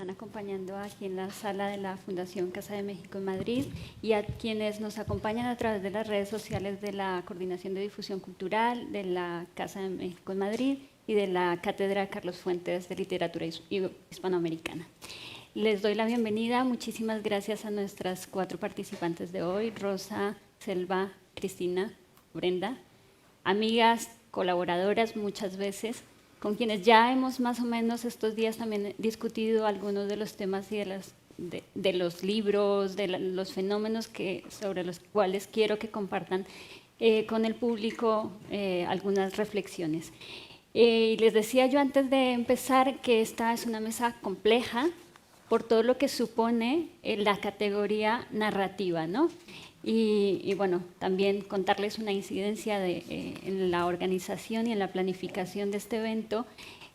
están acompañando aquí en la sala de la Fundación Casa de México en Madrid y a quienes nos acompañan a través de las redes sociales de la Coordinación de Difusión Cultural, de la Casa de México en Madrid y de la Cátedra Carlos Fuentes de Literatura Hispanoamericana. Les doy la bienvenida. Muchísimas gracias a nuestras 4 participantes de hoy, Rosa, Selva, Cristina, Brenda, amigas, colaboradoras muchas veces, con quienes ya hemos más o menos estos días también discutido algunos de los temas y de los libros, de los fenómenos sobre los cuales quiero que compartan con el público algunas reflexiones. Y les decía yo antes de empezar que esta es una mesa compleja por todo lo que supone la categoría narrativa, ¿no? Y bueno, también contarles una incidencia en la organización y en la planificación de este evento.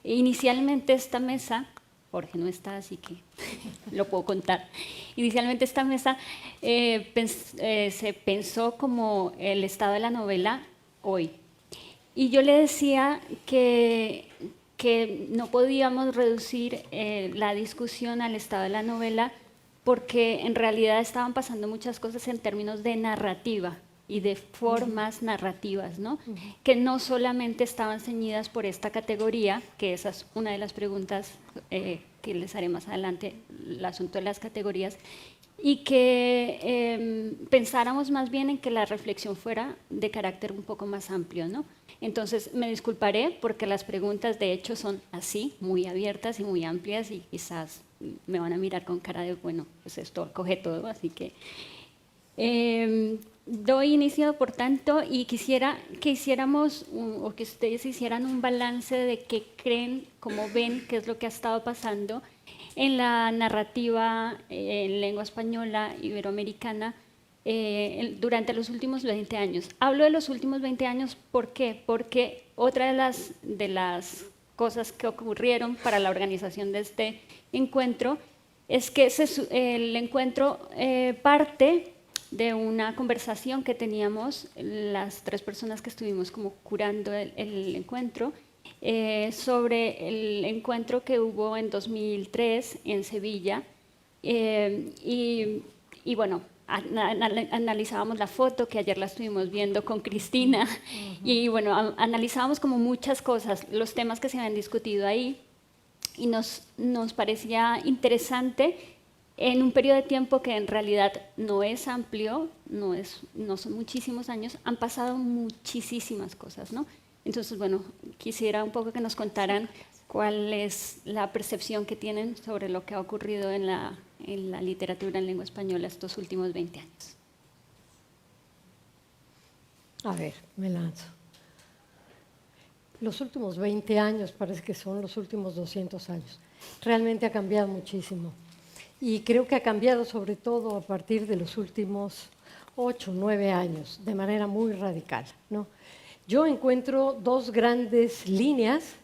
Inicialmente esta mesa, Jorge no está, así que lo puedo contar. Inicialmente esta mesa se pensó como el estado de la novela hoy. Y yo le decía que no podíamos reducir la discusión al estado de la novela porque en realidad estaban pasando muchas cosas en términos de narrativa y de formas narrativas, ¿no? Que no solamente estaban ceñidas por esta categoría, que esa es una de las preguntas que les haré más adelante, el asunto de las categorías, y que pensáramos más bien en que la reflexión fuera de carácter un poco más amplio, ¿no? Entonces me disculparé porque las preguntas de hecho son así, muy abiertas y muy amplias y quizás me van a mirar con cara de, bueno, pues esto coge todo, así que doy inicio por tanto y quisiera que hiciéramos o que ustedes hicieran un balance de qué creen, cómo ven, qué es lo que ha estado pasando en la narrativa en lengua española iberoamericana durante los últimos 20 años. Hablo de los últimos 20 años, ¿por qué? Porque otra de las cosas que ocurrieron para la organización de este encuentro es que el encuentro parte de una conversación que teníamos las 3 personas que estuvimos como curando el encuentro sobre el encuentro que hubo en 2003 en Sevilla y bueno, analizábamos la foto que ayer la estuvimos viendo con Cristina y bueno, analizábamos como muchas cosas, los temas que se habían discutido ahí y nos parecía interesante en un periodo de tiempo que en realidad no es amplio, no son muchísimos años, han pasado muchísimas cosas, ¿no? Entonces, bueno, quisiera un poco que nos contaran cuál es la percepción que tienen sobre lo que ha ocurrido en la literatura en lengua española estos últimos 20 años. A ver, me lanzo. Los últimos 20 años parece que son los últimos 200 años. Realmente ha cambiado muchísimo. Y creo que ha cambiado sobre todo a partir de los últimos 8 o 9 años, de manera muy radical, ¿no? Yo encuentro 2 grandes líneas,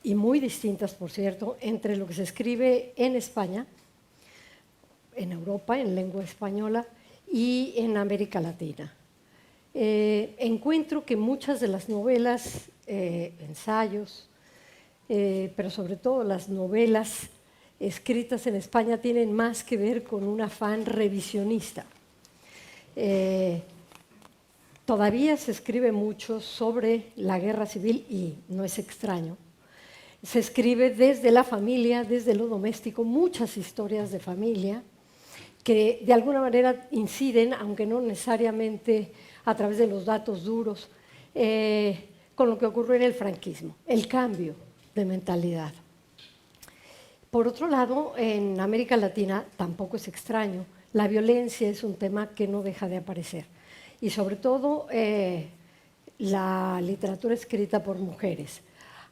y muy distintas, por cierto, entre lo que se escribe en España, en Europa, en lengua española, y en América Latina. Encuentro que muchas de las novelas, ensayos, pero sobre todo las novelas escritas en España tienen más que ver con un afán revisionista. Todavía se escribe mucho sobre la guerra civil y no es extraño. Se escribe desde la familia, desde lo doméstico, muchas historias de familia que de alguna manera inciden, aunque no necesariamente a través de los datos duros, con lo que ocurrió en el franquismo, el cambio de mentalidad. Por otro lado, en América Latina tampoco es extraño, la violencia es un tema que no deja de aparecer. Y sobre todo la literatura escrita por mujeres.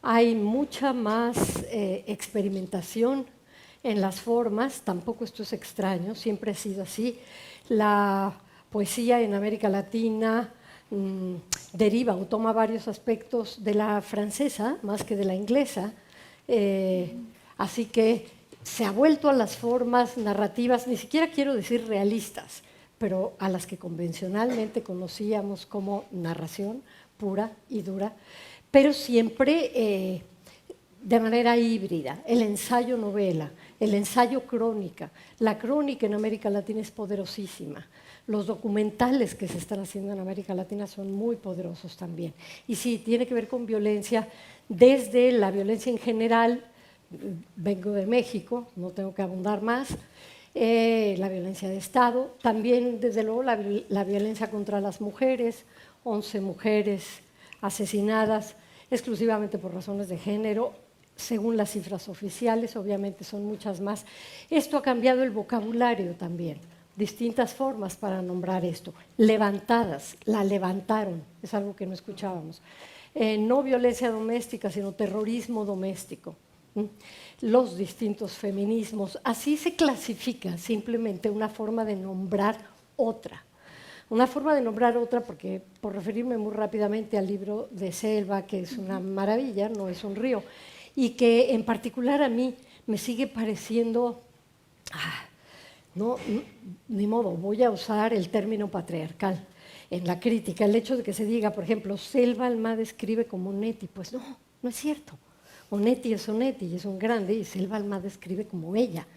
Hay mucha más experimentación en las formas, tampoco esto es extraño, siempre ha sido así. La poesía en América Latina deriva o toma varios aspectos de la francesa más que de la inglesa, así que se ha vuelto a las formas narrativas, ni siquiera quiero decir realistas, pero a las que convencionalmente conocíamos como narración pura y dura, pero siempre de manera híbrida, el ensayo novela, el ensayo crónica. La crónica en América Latina es poderosísima. Los documentales que se están haciendo en América Latina son muy poderosos también. Y sí, tiene que ver con violencia, desde la violencia en general, vengo de México, no tengo que abundar más, la violencia de Estado, también desde luego la violencia contra las mujeres, 11 mujeres asesinadas exclusivamente por razones de género, según las cifras oficiales, obviamente son muchas más. Esto ha cambiado el vocabulario también, distintas formas para nombrar esto. Levantadas, la levantaron, es algo que no escuchábamos. No violencia doméstica, sino terrorismo doméstico. Los distintos feminismos, así se clasifica simplemente una forma de nombrar otra. Una forma de nombrar otra, porque por referirme muy rápidamente al libro de Selva, que es una maravilla, no es un río, y que en particular a mí me sigue pareciendo, no, ni modo, voy a usar el término patriarcal en la crítica, el hecho de que se diga, por ejemplo, Selva Almada escribe como Onetti, pues no, no es cierto. Onetti es un grande, y Selva Almada escribe como ella.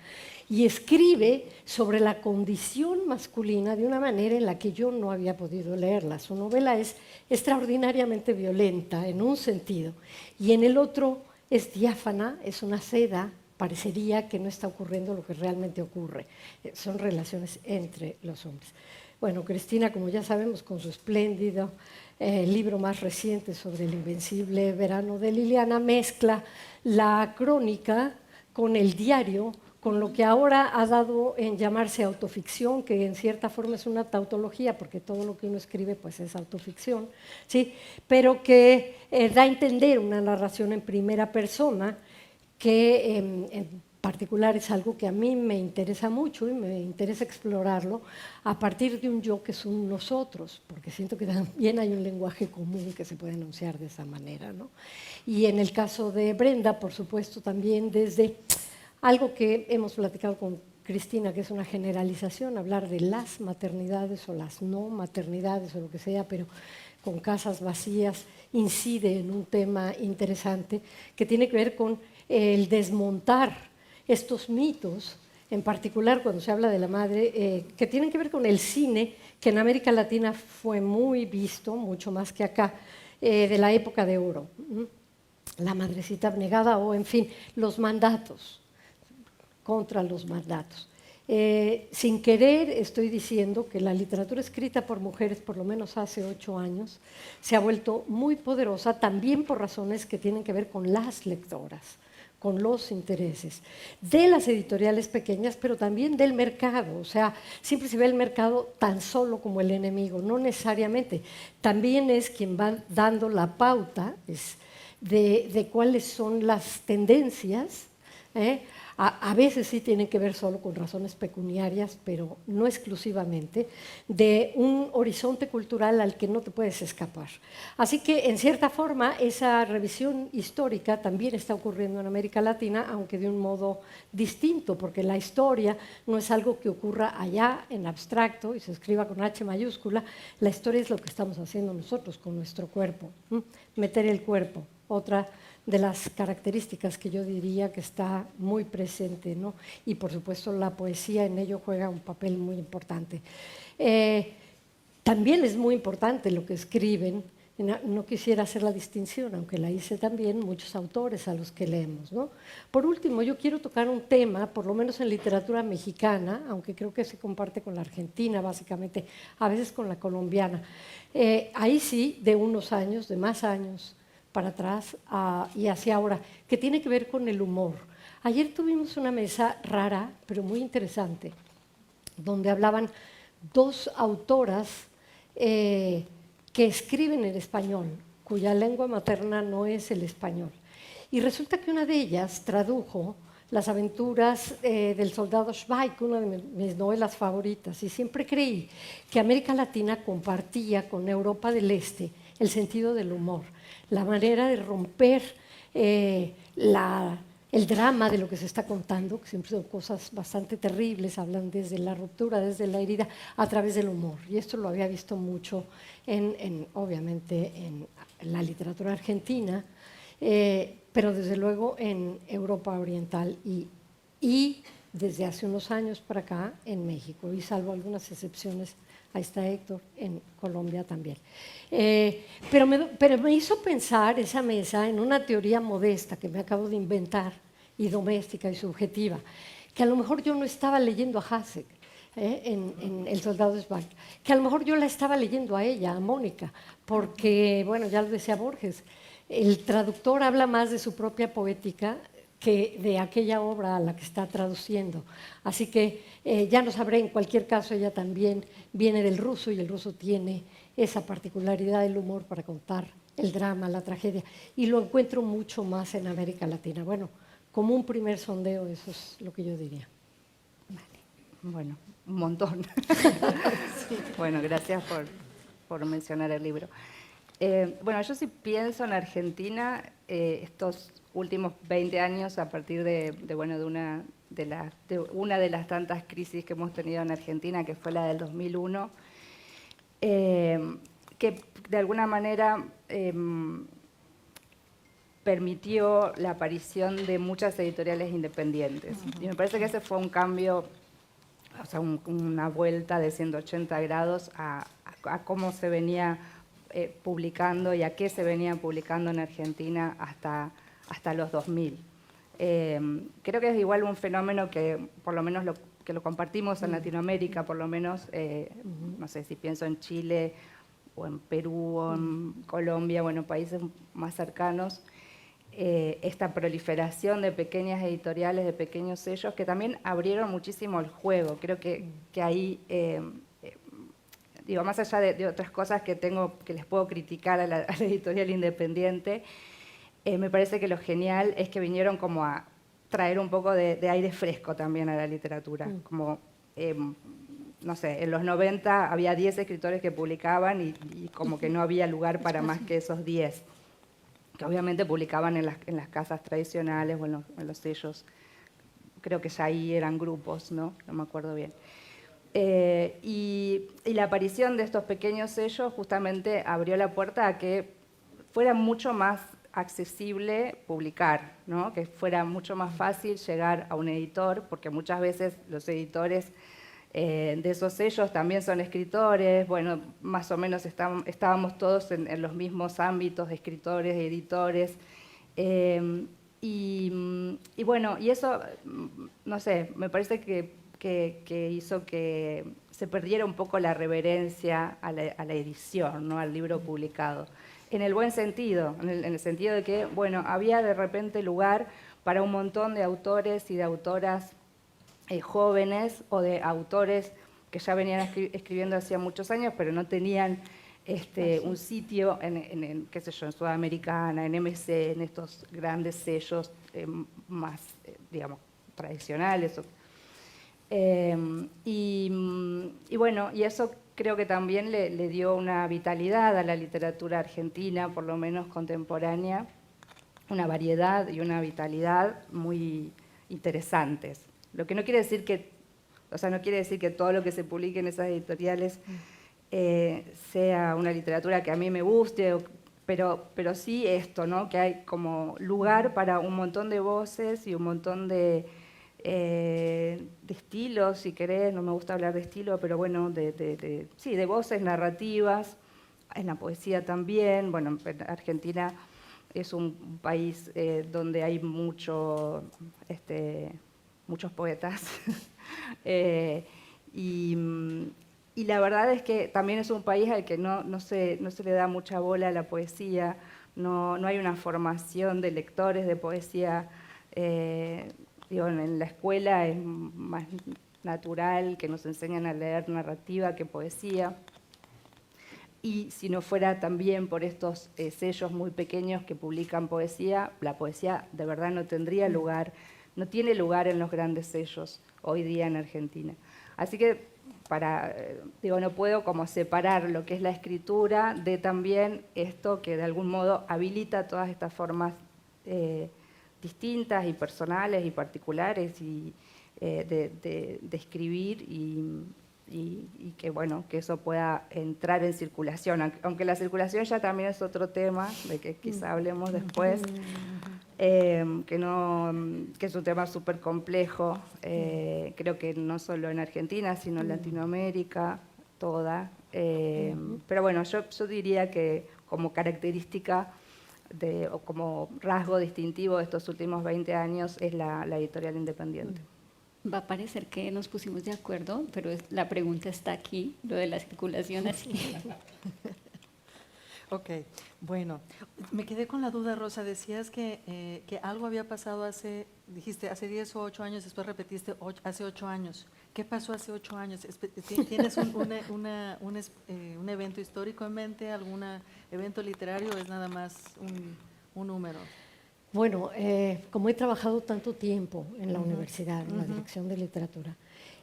Y escribe sobre la condición masculina de una manera en la que yo no había podido leerla. Su novela es extraordinariamente violenta en un sentido, y en el otro es diáfana, es una seda, parecería que no está ocurriendo lo que realmente ocurre. Son relaciones entre los hombres. Bueno, Cristina, como ya sabemos, con su espléndido libro más reciente sobre el invencible verano de Liliana, mezcla la crónica con el diario, con lo que ahora ha dado en llamarse autoficción, que en cierta forma es una tautología, porque todo lo que uno escribe pues es autoficción, ¿sí? Pero que da a entender una narración en primera persona, que en particular es algo que a mí me interesa mucho y me interesa explorarlo a partir de un yo que es un nosotros, porque siento que también hay un lenguaje común que se puede enunciar de esa manera, ¿no? Y en el caso de Brenda, por supuesto, también desde algo que hemos platicado con Cristina, que es una generalización, hablar de las maternidades o las no maternidades o lo que sea, pero con casas vacías, incide en un tema interesante que tiene que ver con el desmontar estos mitos, en particular cuando se habla de la madre, que tienen que ver con el cine, que en América Latina fue muy visto, mucho más que acá, de la época de oro. La madrecita abnegada o, en fin, los mandatos, contra los mandatos. Sin querer estoy diciendo que la literatura escrita por mujeres, por lo menos hace 8 años, se ha vuelto muy poderosa también por razones que tienen que ver con las lectoras, con los intereses de las editoriales pequeñas, pero también del mercado. O sea, siempre se ve el mercado tan solo como el enemigo, no necesariamente. También es quien va dando la pauta de cuáles son las tendencias. A veces sí tienen que ver solo con razones pecuniarias, pero no exclusivamente, de un horizonte cultural al que no te puedes escapar. Así que, en cierta forma, esa revisión histórica también está ocurriendo en América Latina, aunque de un modo distinto, porque la historia no es algo que ocurra allá en abstracto y se escriba con H mayúscula. La historia es lo que estamos haciendo nosotros con nuestro cuerpo, meter el cuerpo, otra de las características que yo diría que está muy presente, ¿no? Y por supuesto la poesía en ello juega un papel muy importante. También es muy importante lo que escriben, no quisiera hacer la distinción, aunque la hice también, muchos autores a los que leemos, ¿no? Por último, yo quiero tocar un tema, por lo menos en literatura mexicana, aunque creo que se comparte con la argentina básicamente, a veces con la colombiana. Ahí sí, de unos años, de más años para atrás y hacia ahora, que tiene que ver con el humor. Ayer tuvimos una mesa rara, pero muy interesante, donde hablaban 2 autoras que escriben en español, cuya lengua materna no es el español. Y resulta que una de ellas tradujo Las aventuras del soldado Schweik, una de mis novelas favoritas, y siempre creí que América Latina compartía con Europa del Este el sentido del humor, la manera de romper el drama de lo que se está contando, que siempre son cosas bastante terribles, hablan desde la ruptura, desde la herida, a través del humor. Y esto lo había visto mucho, obviamente, en la literatura argentina, pero desde luego en Europa Oriental y desde hace unos años para acá en México, y salvo algunas excepciones, ahí está Héctor, en Colombia también. Pero me hizo pensar esa mesa en una teoría modesta que me acabo de inventar, y doméstica y subjetiva, que a lo mejor yo no estaba leyendo a Hasek en El soldado de Svalbard, que a lo mejor yo la estaba leyendo a ella, a Mónica, porque, bueno, ya lo decía Borges, el traductor habla más de su propia poética que de aquella obra a la que está traduciendo. Así que ya no sabré, en cualquier caso ella también viene del ruso y el ruso tiene esa particularidad del humor para contar el drama, la tragedia, y lo encuentro mucho más en América Latina. Bueno, como un primer sondeo, eso es lo que yo diría. Bueno, un montón. Sí. Bueno, gracias por mencionar el libro. Bueno, yo sí pienso en Argentina estos últimos 20 años a partir de una de las tantas crisis que hemos tenido en Argentina, que fue la del 2001, que de alguna manera permitió la aparición de muchas editoriales independientes. Y me parece que ese fue un cambio, o sea, una vuelta de 180 grados a cómo se venía publicando y a qué se venía publicando en Argentina hasta los 2000. Creo que es igual un fenómeno que por lo menos lo compartimos en Latinoamérica, por lo menos, no sé si pienso en Chile o en Perú o en Colombia, bueno, países más cercanos, esta proliferación de pequeñas editoriales, de pequeños sellos, que también abrieron muchísimo el juego. Creo que ahí, digo, más allá de otras cosas que les puedo criticar a la editorial independiente, me parece que lo genial es que vinieron como a traer un poco de aire fresco también a la literatura. Como, no sé, en los 90 había 10 escritores que publicaban y como que no había lugar para más que esos 10, que obviamente publicaban en las casas tradicionales o en los sellos. Creo que ya ahí eran grupos, ¿no? No me acuerdo bien. Y la aparición de estos pequeños sellos justamente abrió la puerta a que fuera mucho más accesible publicar, ¿no? Que fuera mucho más fácil llegar a un editor, porque muchas veces los editores de esos sellos también son escritores. Bueno, más o menos estábamos todos en los mismos ámbitos de escritores, editores. Y bueno, y eso, no sé, me parece que hizo que se perdiera un poco la reverencia a la edición, ¿no? Al libro publicado. En el buen sentido, en el sentido de que, bueno, había de repente lugar para un montón de autores y de autoras jóvenes o de autores que ya venían escribiendo hacía muchos años, pero no tenían un sitio qué sé yo, en Sudamericana, en MC, en estos grandes sellos más, digamos, tradicionales. Y bueno, y eso creo que también le dio una vitalidad a la literatura argentina, por lo menos contemporánea, una variedad y una vitalidad muy interesantes. Lo que no quiere decir que, o sea, no quiere decir que todo lo que se publique en esas editoriales sea una literatura que a mí me guste, pero sí esto, ¿no? Que hay como lugar para un montón de voces y un montón de estilos, si querés, no me gusta hablar de estilo, pero bueno, sí, de voces narrativas, en la poesía también. Bueno, Argentina es un país donde hay muchos poetas. Y la verdad es que también es un país al que no se le da mucha bola a la poesía, no hay una formación de lectores de poesía. Digo, en la escuela es más natural que nos enseñan a leer narrativa que poesía. Y si no fuera también por estos sellos muy pequeños que publican poesía, la poesía de verdad no tendría lugar, no tiene lugar en los grandes sellos hoy día en Argentina. Así que no puedo como separar lo que es la escritura de también esto que de algún modo habilita todas estas formas distintas y personales y particulares y de escribir y que bueno, que eso pueda entrar en circulación, aunque la circulación ya también es otro tema de que quizá hablemos después, que es un tema súper complejo, creo que no solo en Argentina, sino en Latinoamérica, toda. Pero bueno, yo diría que como característica o como rasgo distintivo de estos últimos 20 años es la editorial independiente. Va a parecer que nos pusimos de acuerdo, pero la pregunta está aquí, lo de la circulación, así que... Ok, bueno, me quedé con la duda, Rosa, decías que algo había pasado dijiste hace 10 o 8 años, después repetiste hace 8 años. ¿Qué pasó hace 8 años? ¿Tienes un evento histórico en mente, algún evento literario o es nada más un número? Bueno, como he trabajado tanto tiempo en la universidad, en la dirección de literatura,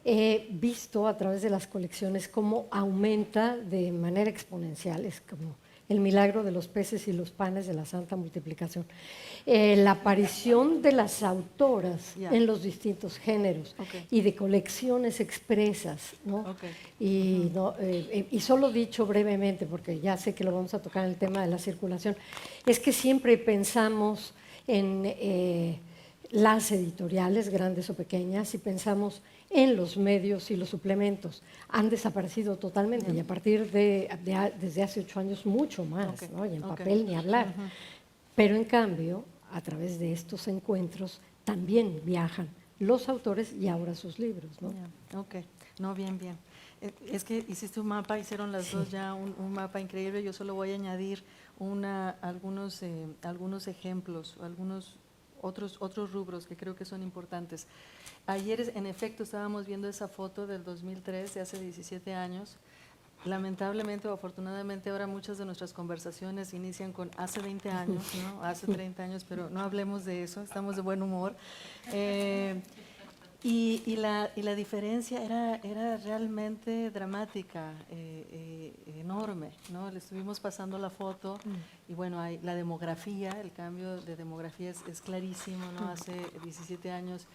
he visto a través de las colecciones cómo aumenta de manera exponencial, es como el milagro de los peces y los panes de la santa multiplicación. La aparición de las autoras en los distintos géneros y de colecciones expresas, ¿no? Y solo dicho brevemente, porque ya sé que lo vamos a tocar en el tema de la circulación, es que siempre pensamos en las editoriales, grandes o pequeñas, y pensamos en los medios y los suplementos. Han desaparecido totalmente y a partir desde hace 8 años mucho más, ¿no? Y en papel ni hablar. Pero en cambio, a través de estos encuentros también viajan los autores y ahora sus libros, ¿no? Ok, no, bien, bien. Es que hiciste un mapa, hicieron las dos ya un mapa increíble. Yo solo voy a añadir algunos ejemplos, algunos otros rubros que creo que son importantes. Ayer, en efecto, estábamos viendo esa foto del 2003, de hace 17 años. Lamentablemente o afortunadamente ahora muchas de nuestras conversaciones inician con hace 20 años, ¿no? Hace 30 años, pero no hablemos de eso, estamos de buen humor. Y la diferencia era realmente dramática, enorme, ¿no? Le estuvimos pasando la foto y bueno, la demografía, el cambio de demografía es clarísimo, ¿no? Hace 17 años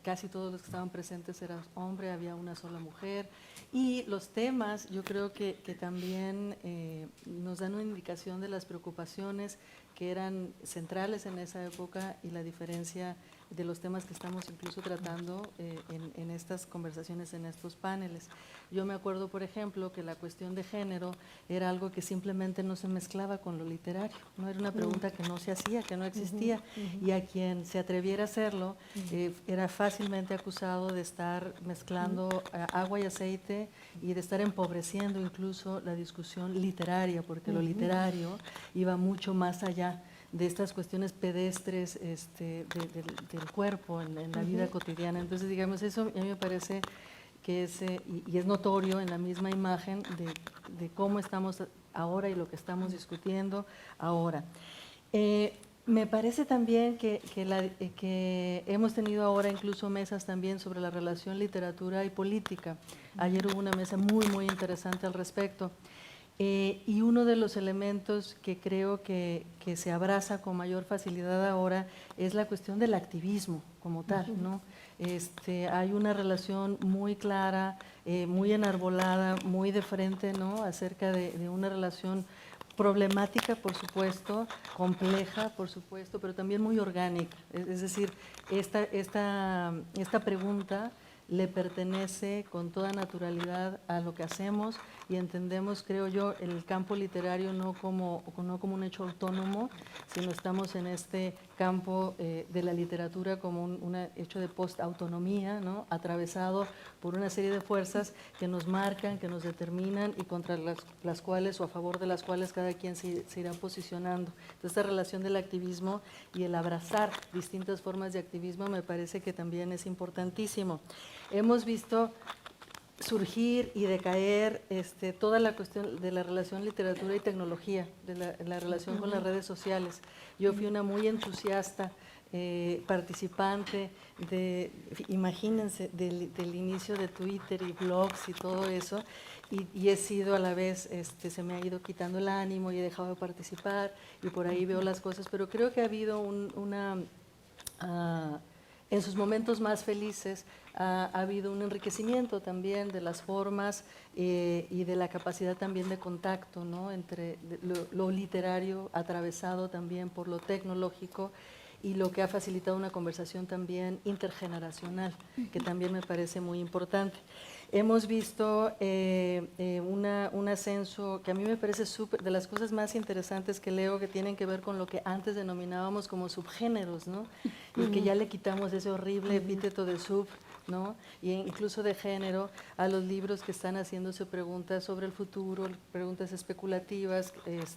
casi todos los que estaban presentes eran hombres, había una sola mujer y los temas yo creo que también nos dan una indicación de las preocupaciones que eran centrales en esa época y la diferencia de los temas que estamos incluso tratando en estas conversaciones, en estos paneles. Yo me acuerdo, por ejemplo, que la cuestión de género era algo que simplemente no se mezclaba con lo literario, no era una pregunta que no se hacía, que no existía, y a quien se atreviera a hacerlo era fácilmente acusado de estar mezclando agua y aceite y de estar empobreciendo incluso la discusión literaria, porque lo literario iba mucho más allá de estas cuestiones pedestres del cuerpo en la vida cotidiana. Entonces, digamos, eso a mí me parece que y es notorio en la misma imagen de cómo estamos ahora y lo que estamos discutiendo ahora. Me parece también que hemos tenido ahora incluso mesas también sobre la relación literatura y política. Ayer hubo una mesa muy, muy interesante al respecto. Y uno de los elementos que creo que se abraza con mayor facilidad ahora es la cuestión del activismo como tal, ¿no? Hay una relación muy clara, muy enarbolada, muy de frente, ¿no? Acerca de una relación problemática, por supuesto, compleja, por supuesto, pero también muy orgánica. Es decir, esta pregunta le pertenece con toda naturalidad a lo que hacemos y entendemos, creo yo, el campo literario no como un hecho autónomo, sino estamos en este campo de la literatura como un hecho de post-autonomía, ¿no? Atravesado por una serie de fuerzas que nos marcan, que nos determinan y contra las cuales o a favor de las cuales cada quien se irá posicionando. Entonces, esta relación del activismo y el abrazar distintas formas de activismo me parece que también es importantísimo. Hemos visto surgir y decaer toda la cuestión de la relación literatura y tecnología, de la relación con las redes sociales. Yo fui una muy entusiasta participante imagínense, del inicio de Twitter y blogs y todo eso, y he sido a la vez, se me ha ido quitando el ánimo y he dejado de participar y por ahí veo las cosas, pero creo que ha habido en sus momentos más felices ha habido un enriquecimiento también de las formas y de la capacidad también de contacto, ¿no? Entre lo literario atravesado también por lo tecnológico y lo que ha facilitado una conversación también intergeneracional, que también me parece muy importante. Hemos visto un ascenso que a mí me parece de las cosas más interesantes que leo, que tienen que ver con lo que antes denominábamos como subgéneros, ¿no? Y que ya le quitamos ese horrible epíteto de sub, ¿no? E incluso de género a los libros que están haciéndose preguntas sobre el futuro, preguntas especulativas,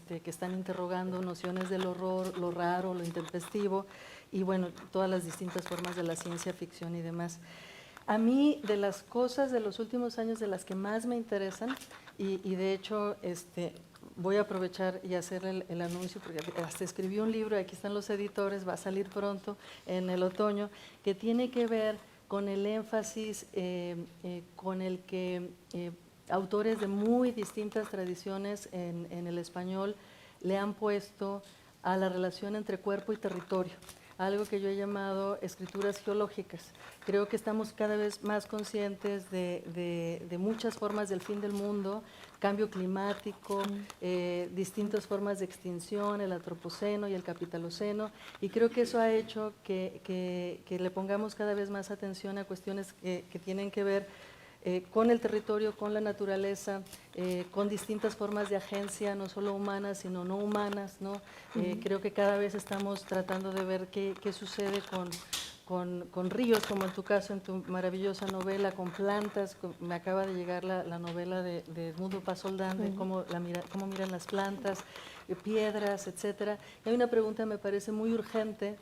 que están interrogando nociones del horror, lo raro, lo intempestivo, y bueno, todas las distintas formas de la ciencia ficción y demás. A mí, de las cosas de los últimos años de las que más me interesan, y de hecho voy a aprovechar y hacer el anuncio, porque hasta escribí un libro, aquí están los editores, va a salir pronto en el otoño, que tiene que ver con el énfasis con el que autores de muy distintas tradiciones en el español le han puesto a la relación entre cuerpo y territorio, algo que yo he llamado escrituras geológicas. Creo que estamos cada vez más conscientes de muchas formas del fin del mundo, cambio climático, distintas formas de extinción, el antropoceno y el capitaloceno, y creo que eso ha hecho que le pongamos cada vez más atención a cuestiones que tienen que ver con el territorio, con la naturaleza, con distintas formas de agencia, no solo humanas, sino no humanas, ¿no? Creo que cada vez estamos tratando de ver qué sucede con ríos, como en tu caso, en tu maravillosa novela, con plantas. Me acaba de llegar la novela de Edmundo Pasoldán, de cómo miran las plantas, piedras, etcétera. Y hay una pregunta que me parece muy urgente,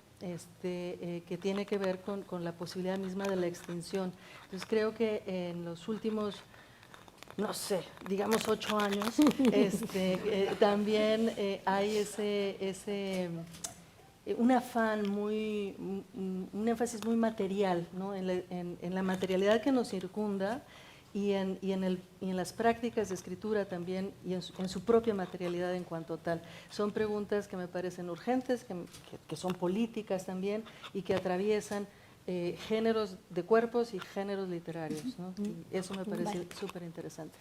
que tiene que ver con la posibilidad misma de la extinción. Entonces creo que en los últimos, no sé, digamos 8 años, también hay un afán un énfasis muy material, ¿no? en la materialidad que nos circunda y en las prácticas de escritura también, y en su propia materialidad en cuanto tal. Son preguntas que me parecen urgentes, que son políticas también, y que atraviesan géneros de cuerpos y géneros literarios, ¿no? Y eso me parece súper interesante.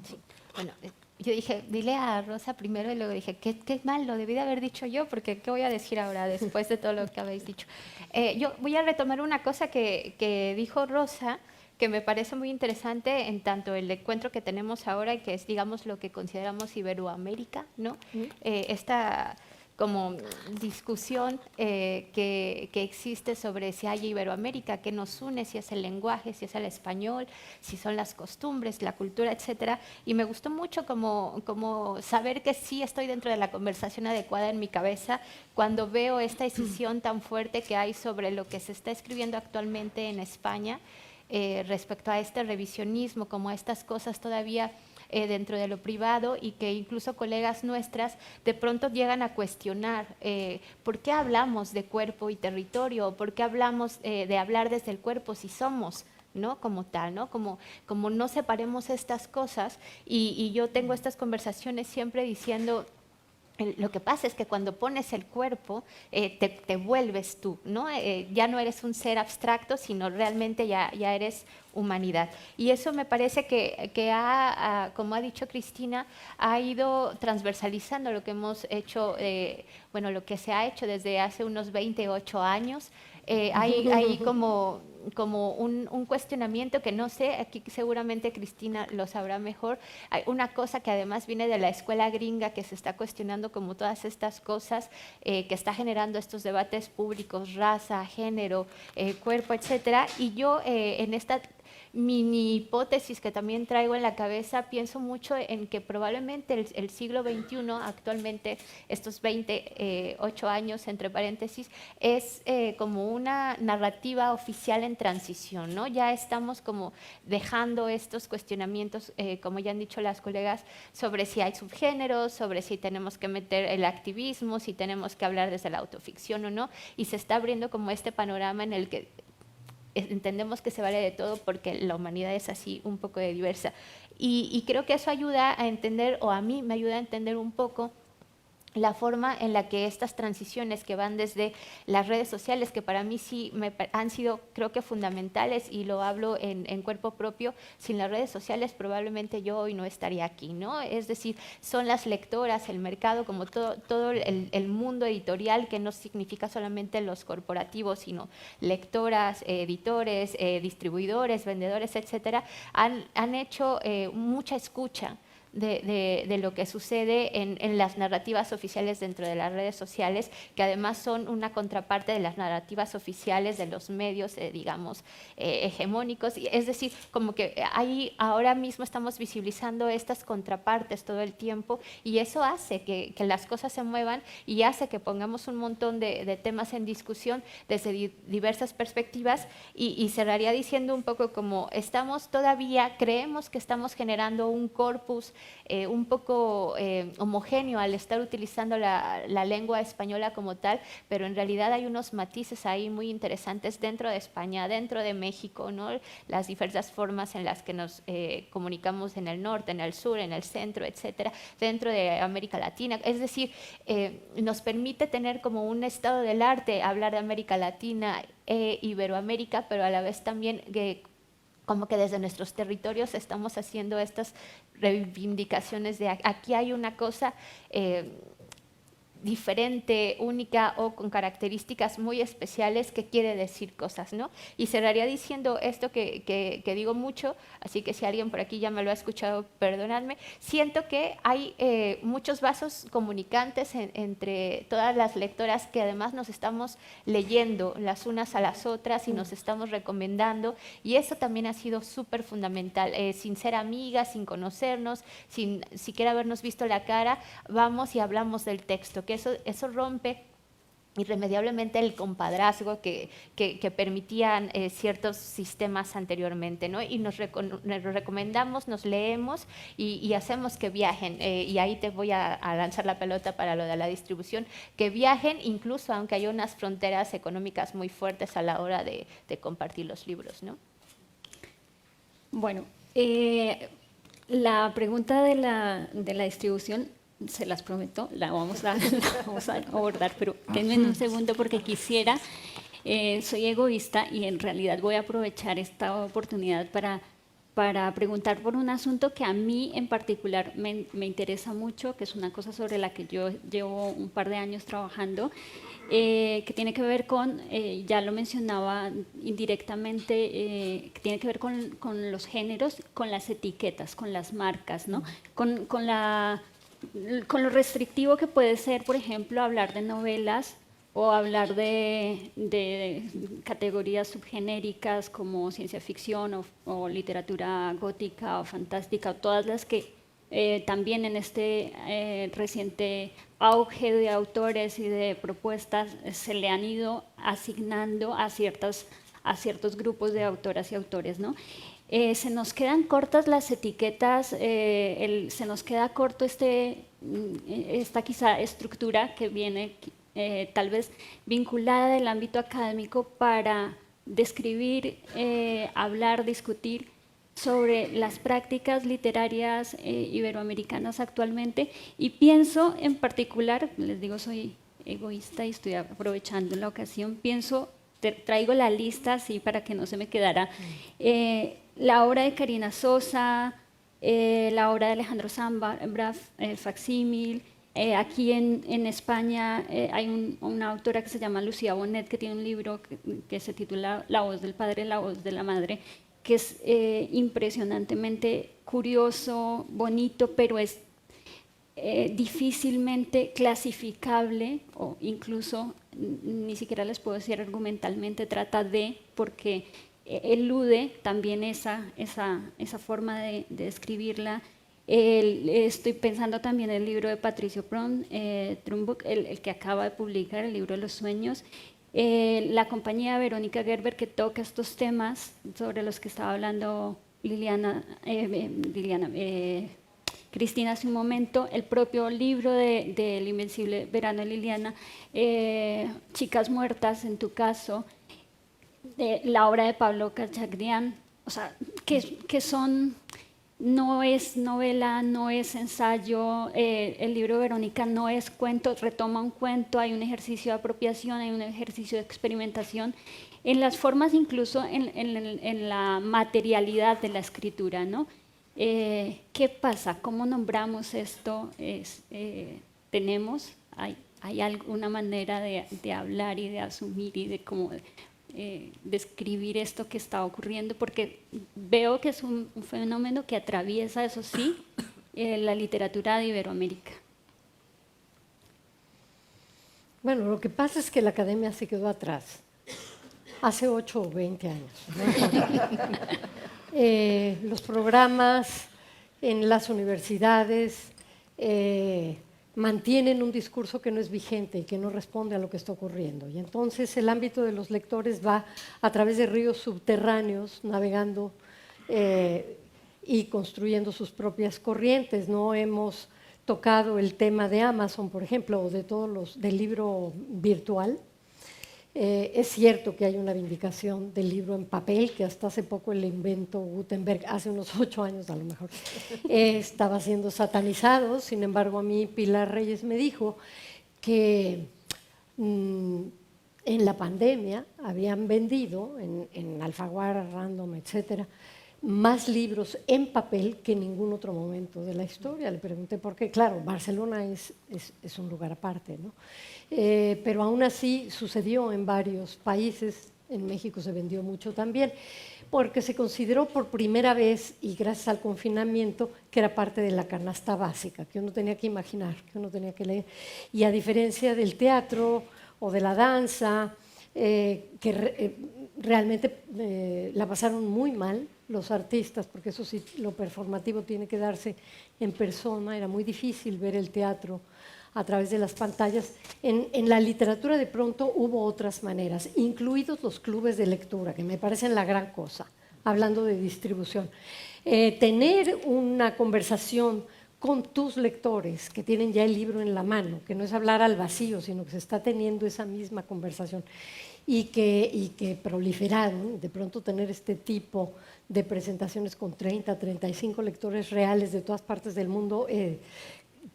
Sí. Bueno, yo dije, dile a Rosa primero, y luego dije, qué mal, lo debí de haber dicho yo, porque ¿qué voy a decir ahora después de todo lo que habéis dicho? Yo voy a retomar una cosa que dijo Rosa, que me parece muy interesante en tanto el encuentro que tenemos ahora, y que es, digamos, lo que consideramos Iberoamérica, ¿no? Esta como discusión que existe sobre si hay Iberoamérica, qué nos une, si es el lenguaje, si es el español, si son las costumbres, la cultura, etcétera. Y me gustó mucho como saber que sí estoy dentro de la conversación adecuada en mi cabeza cuando veo esta decisión tan fuerte que hay sobre lo que se está escribiendo actualmente en España respecto a este revisionismo, como a estas cosas todavía dentro de lo privado, y que incluso colegas nuestras de pronto llegan a cuestionar ¿por qué hablamos de cuerpo y territorio? ¿Por qué hablamos de hablar desde el cuerpo si somos, ¿no? Como tal, ¿no? Como no separemos estas cosas, y yo tengo estas conversaciones siempre diciendo, lo que pasa es que cuando pones el cuerpo, te vuelves tú, ¿no? Ya no eres un ser abstracto, sino realmente ya eres humanidad. Y eso me parece que como ha dicho Cristina, ha ido transversalizando lo que hemos hecho, bueno, lo que se ha hecho desde hace unos 28 años. Hay como un cuestionamiento que no sé, aquí seguramente Cristina lo sabrá mejor. Hay una cosa que además viene de la escuela gringa, que se está cuestionando como todas estas cosas, que está generando estos debates públicos, raza, género, cuerpo, etcétera. Y yo en esta mini hipótesis que también traigo en la cabeza, pienso mucho en que probablemente el siglo XXI, actualmente estos 28 años entre paréntesis, es como una narrativa oficial en transición, ¿no? Ya estamos como dejando estos cuestionamientos, como ya han dicho las colegas, sobre si hay subgéneros, sobre si tenemos que meter el activismo, si tenemos que hablar desde la autoficción o no, y se está abriendo como este panorama en el que entendemos que se vale de todo porque la humanidad es así un poco de diversa. Y creo que eso ayuda a entender, o a mí me ayuda a entender un poco la forma en la que estas transiciones que van desde las redes sociales, que para mí sí han sido, creo que fundamentales, y lo hablo en cuerpo propio, sin las redes sociales probablemente yo hoy no estaría aquí, ¿no? Es decir, son las lectoras, el mercado, como todo el mundo editorial, que no significa solamente los corporativos, sino lectoras, editores, distribuidores, vendedores, etcétera, han hecho mucha escucha de lo que sucede en las narrativas oficiales dentro de las redes sociales, que además son una contraparte de las narrativas oficiales de los medios, digamos, hegemónicos. Es decir, como que ahí ahora mismo estamos visibilizando estas contrapartes todo el tiempo, y eso hace que las cosas se muevan y hace que pongamos un montón de temas en discusión desde diversas perspectivas, y cerraría diciendo un poco como creemos que estamos generando un corpus un poco homogéneo al estar utilizando la lengua española como tal, pero en realidad hay unos matices ahí muy interesantes dentro de España, dentro de México, ¿no? Las diversas formas en las que nos comunicamos en el norte, en el sur, en el centro, etcétera, dentro de América Latina. Es decir, nos permite tener como un estado del arte, hablar de América Latina, Iberoamérica, pero a la vez también como que desde nuestros territorios estamos haciendo estas reivindicaciones de aquí hay una cosa diferente, única o con características muy especiales que quiere decir cosas, ¿no? Y cerraría diciendo esto que digo mucho, así que si alguien por aquí ya me lo ha escuchado, perdonadme. Siento que hay muchos vasos comunicantes entre todas las lectoras, que además nos estamos leyendo las unas a las otras y nos estamos recomendando, y eso también ha sido súper fundamental. Sin ser amigas, sin conocernos, sin siquiera habernos visto la cara, vamos y hablamos del texto, que eso rompe irremediablemente el compadrazgo que permitían ciertos sistemas anteriormente, ¿no? Y nos recomendamos, nos leemos y hacemos que viajen. Y ahí te voy a lanzar la pelota para lo de la distribución, que viajen incluso aunque haya unas fronteras económicas muy fuertes a la hora de compartir los libros, ¿no? Bueno, la pregunta de la distribución, se las prometo, la vamos a abordar, pero denme un segundo porque quisiera, soy egoísta y en realidad voy a aprovechar esta oportunidad para preguntar por un asunto que a mí en particular me interesa mucho, que es una cosa sobre la que yo llevo un par de años trabajando, que tiene que ver con, ya lo mencionaba indirectamente, que tiene que ver con los géneros, con las etiquetas, con las marcas, ¿no? Con lo restrictivo que puede ser, por ejemplo, hablar de novelas o hablar de categorías subgenéricas como ciencia ficción o literatura gótica o fantástica, o todas las que también en este reciente auge de autores y de propuestas se le han ido asignando a ciertos grupos de autoras y autores, ¿no? Se nos quedan cortas las etiquetas, se nos queda corto esta quizá estructura que viene tal vez vinculada del ámbito académico para describir, hablar, discutir sobre las prácticas literarias iberoamericanas actualmente, y pienso en particular, les digo, soy egoísta y estoy aprovechando la ocasión, traigo la lista así para que no se me quedara, la obra de Karina Sosa, la obra de Alejandro Zambra, Facsímil. Aquí en España hay una autora que se llama Lucía Bonet, que tiene un libro que se titula La voz del padre, la voz de la madre, que es impresionantemente curioso, bonito, pero es difícilmente clasificable, o incluso ni siquiera les puedo decir argumentalmente trata de, porque elude también esa forma de escribirla. Estoy pensando también en el libro de Patricio Trumbuck, el que acaba de publicar, el libro de los sueños. La compañía Verónica Gerber, que toca estos temas sobre los que estaba hablando Cristina hace un momento, el propio libro del Invencible Verano de Liliana, Chicas Muertas, en tu caso, la obra de Pablo Cachagdián, o sea, que son no es novela, no es ensayo, el libro de Verónica no es cuento, retoma un cuento, hay un ejercicio de apropiación, hay un ejercicio de experimentación, en las formas, incluso en la materialidad de la escritura, ¿no? ¿Qué pasa? ¿Cómo nombramos esto? ¿Hay alguna manera de hablar y de asumir y de cómo describir esto que está ocurriendo? Porque veo que es un fenómeno que atraviesa, eso sí, la literatura de Iberoamérica. Bueno, lo que pasa es que la academia se quedó atrás hace 8 o 20 años. ¿No? Los programas en las universidades mantienen un discurso que no es vigente y que no responde a lo que está ocurriendo. Y entonces el ámbito de los lectores va a través de ríos subterráneos, navegando y construyendo sus propias corrientes. No hemos tocado el tema de Amazon, por ejemplo, o de del libro virtual. Es cierto que hay una vindicación del libro en papel, que hasta hace poco el invento Gutenberg, hace unos 8 años a lo mejor, estaba siendo satanizado. Sin embargo, a mí Pilar Reyes me dijo que en la pandemia habían vendido, en Alfaguara, Random, etcétera, más libros en papel que en ningún otro momento de la historia. Le pregunté por qué. Claro, Barcelona es un lugar aparte, ¿no? Pero aún así sucedió en varios países. En México se vendió mucho también, porque se consideró por primera vez, y gracias al confinamiento, que era parte de la canasta básica, que uno tenía que imaginar, que uno tenía que leer. Y a diferencia del teatro o de la danza, realmente la pasaron muy mal los artistas, porque eso sí, lo performativo tiene que darse en persona. Era muy difícil ver el teatro a través de las pantallas. En la literatura de pronto hubo otras maneras, incluidos los clubes de lectura, que me parecen la gran cosa, hablando de distribución. Tener una conversación con tus lectores que tienen ya el libro en la mano, que no es hablar al vacío, sino que se está teniendo esa misma conversación, y que proliferaron, de pronto tener este tipo de presentaciones con 30, 35 lectores reales de todas partes del mundo,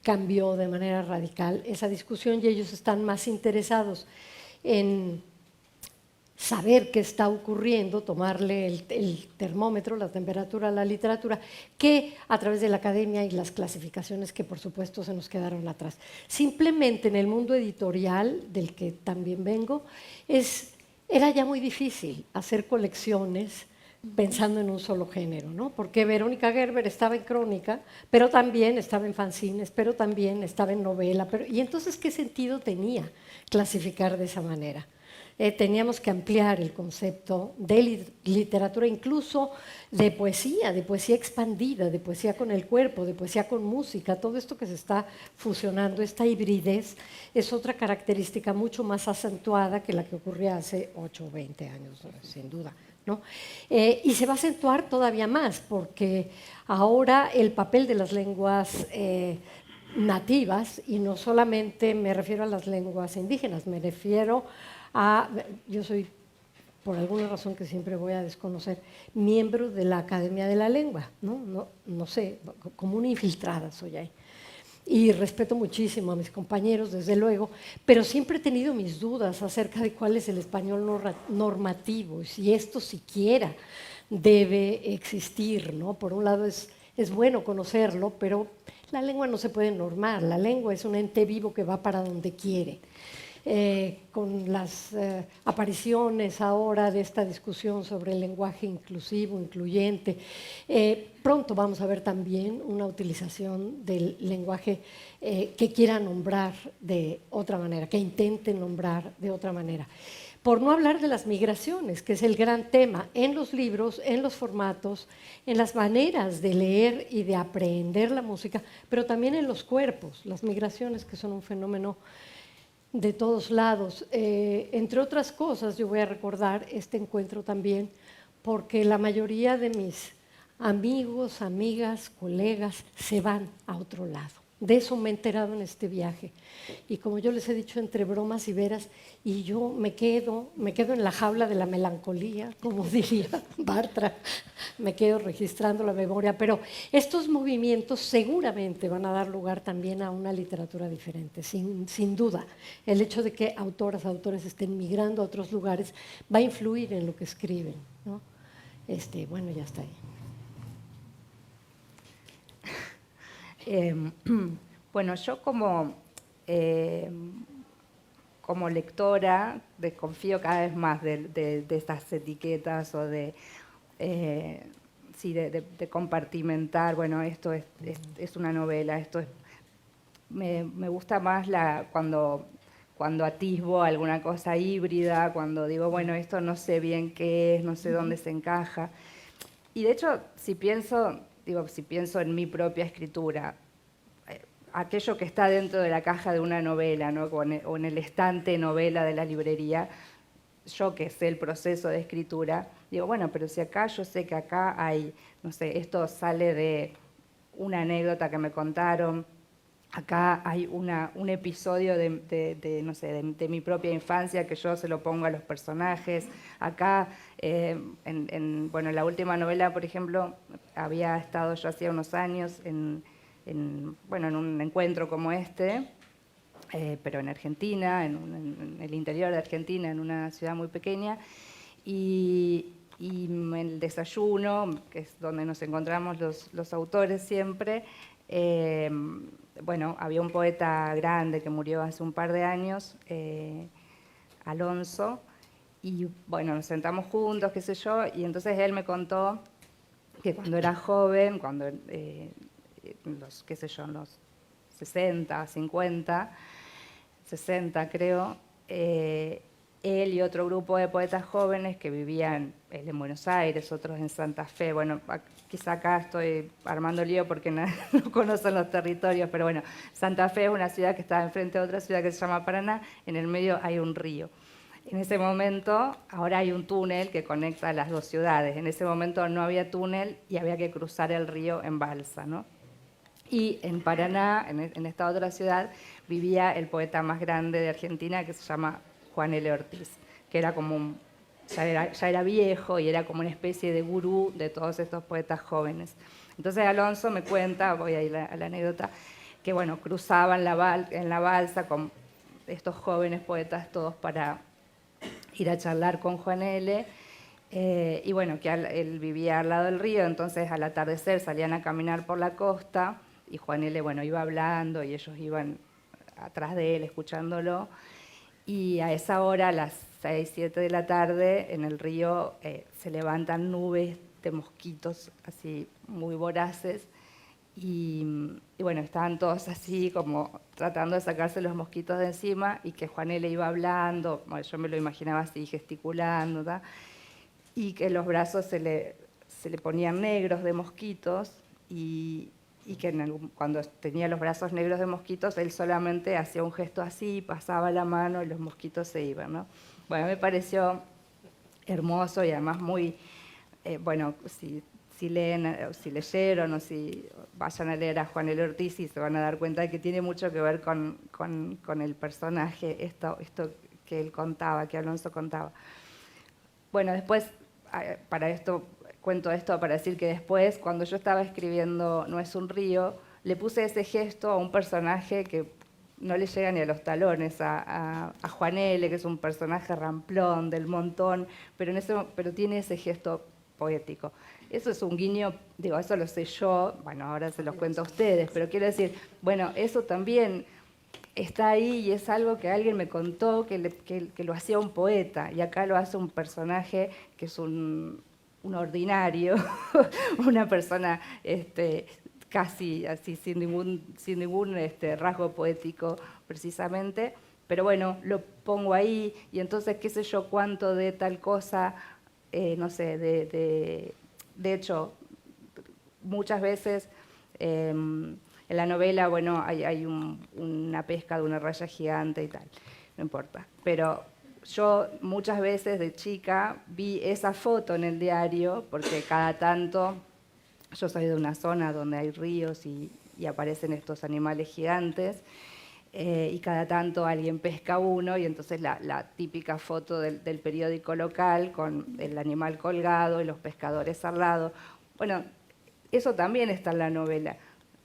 cambió de manera radical esa discusión, y ellos están más interesados en saber qué está ocurriendo, tomarle el termómetro, la temperatura a la literatura, que a través de la academia y las clasificaciones que por supuesto se nos quedaron atrás. Simplemente en el mundo editorial, del que también vengo, era ya muy difícil hacer colecciones pensando en un solo género, ¿no? Porque Verónica Gerber estaba en crónica, pero también estaba en fanzines, pero también estaba en novela. Y entonces, ¿qué sentido tenía clasificar de esa manera? Teníamos que ampliar el concepto de literatura, incluso de poesía expandida, de poesía con el cuerpo, de poesía con música. Todo esto que se está fusionando, esta hibridez, es otra característica mucho más acentuada que la que ocurría hace 8 o 20 años, sin duda, ¿no? Y se va a acentuar todavía más, porque ahora el papel de las lenguas nativas, y no solamente me refiero a las lenguas indígenas, me refiero yo soy, por alguna razón que siempre voy a desconocer, miembro de la Academia de la Lengua, no sé, como una infiltrada soy ahí. Y respeto muchísimo a mis compañeros, desde luego, pero siempre he tenido mis dudas acerca de cuál es el español normativo, y si esto siquiera debe existir, ¿no? Por un lado es bueno conocerlo, pero la lengua no se puede normar, la lengua es un ente vivo que va para donde quiere. Con las apariciones ahora de esta discusión sobre el lenguaje inclusivo, incluyente, pronto vamos a ver también una utilización del lenguaje que quiera nombrar de otra manera, que intente nombrar de otra manera. Por no hablar de las migraciones, que es el gran tema en los libros, en los formatos, en las maneras de leer y de aprender la música, pero también en los cuerpos, las migraciones, que son un fenómeno de todos lados. Entre otras cosas, yo voy a recordar este encuentro también porque la mayoría de mis amigos, amigas, colegas se van a otro lado. De eso me he enterado en este viaje. Y como yo les he dicho, entre bromas y veras, y yo me quedo en la jaula de la melancolía, como diría Bartra, me quedo registrando la memoria. Pero estos movimientos seguramente van a dar lugar también a una literatura diferente, sin duda. El hecho de que autores estén migrando a otros lugares va a influir en lo que escriben, ¿no? Bueno, ya está ahí. Bueno, yo como lectora desconfío cada vez más de estas etiquetas o sí, de compartimentar, bueno, esto es una novela, esto es... Me gusta más cuando atisbo alguna cosa híbrida, cuando digo, bueno, esto no sé bien qué es, no sé dónde se encaja. Y de hecho, si pienso en mi propia escritura, aquello que está dentro de la caja de una novela, ¿no? O en el estante novela de la librería, yo que sé el proceso de escritura, digo, bueno, pero si acá yo sé que acá hay, no sé, esto sale de una anécdota que me contaron, acá hay un episodio no sé, de mi propia infancia que yo se lo pongo a los personajes. Acá, bueno, en la última novela, por ejemplo, había estado yo hacía unos años en un encuentro como este, pero en Argentina, en el interior de Argentina, en una ciudad muy pequeña, y en el desayuno, que es donde nos encontramos los autores siempre, bueno, había un poeta grande que murió hace un par de años, Alonso, y bueno, nos sentamos juntos, qué sé yo, y entonces él me contó que cuando era joven, cuando qué sé yo, en los 60, 50, 60 creo, él y otro grupo de poetas jóvenes que vivían, él en Buenos Aires, otros en Santa Fe, bueno, quizá acá estoy armando lío porque no conocen los territorios, pero bueno, Santa Fe es una ciudad que está enfrente de otra ciudad que se llama Paraná, en el medio hay un río. En ese momento, ahora hay un túnel que conecta las dos ciudades, en ese momento no había túnel y había que cruzar el río en balsa, ¿no? Y en Paraná, en esta otra ciudad, vivía el poeta más grande de Argentina que se llama Juan L. Ortiz, que era como ya era viejo y era como una especie de gurú de todos estos poetas jóvenes. Entonces Alonso me cuenta, voy a ir a la anécdota, que bueno, cruzaban en la balsa con estos jóvenes poetas todos para ir a charlar con Juan L., y bueno, que él vivía al lado del río, entonces al atardecer salían a caminar por la costa y Juan L., bueno, iba hablando y ellos iban atrás de él escuchándolo. Y a esa hora, a las 6, 7 de la tarde, en el río se levantan nubes de mosquitos así muy voraces y bueno, estaban todos así como tratando de sacarse los mosquitos de encima y que Juan L. iba hablando, bueno, yo me lo imaginaba así gesticulando, ¿tá? Y que los brazos se le ponían negros de mosquitos y que cuando tenía los brazos negros de mosquitos, él solamente hacía un gesto así, pasaba la mano y los mosquitos se iban, ¿no? Bueno, me pareció hermoso y además muy, bueno, si leyeron o si vayan a leer a Juan L. Ortiz y se van a dar cuenta de que tiene mucho que ver con el personaje, esto que él contaba, que Alonso contaba. Bueno, después, cuento esto para decir que después, cuando yo estaba escribiendo No es un río, le puse ese gesto a un personaje que no le llega ni a los talones, a Juan L., que es un personaje ramplón, del montón, pero tiene ese gesto poético. Eso es un guiño, digo, eso lo sé yo, bueno, ahora se los cuento a ustedes, pero quiero decir, bueno, eso también está ahí y es algo que alguien me contó que lo hacía un poeta, y acá lo hace un personaje que es un ordinario, una persona casi así sin ningún rasgo poético precisamente, pero bueno, lo pongo ahí y entonces qué sé yo cuánto de tal cosa, no sé, de hecho, muchas veces en la novela, bueno, hay una pesca de una raya gigante y tal, no importa, pero yo muchas veces de chica vi esa foto en el diario, porque cada tanto, yo soy de una zona donde hay ríos y y aparecen estos animales gigantes. Y cada tanto alguien pesca uno y entonces la típica foto del periódico local con el animal colgado y los pescadores al lado. Bueno, eso también está en la novela.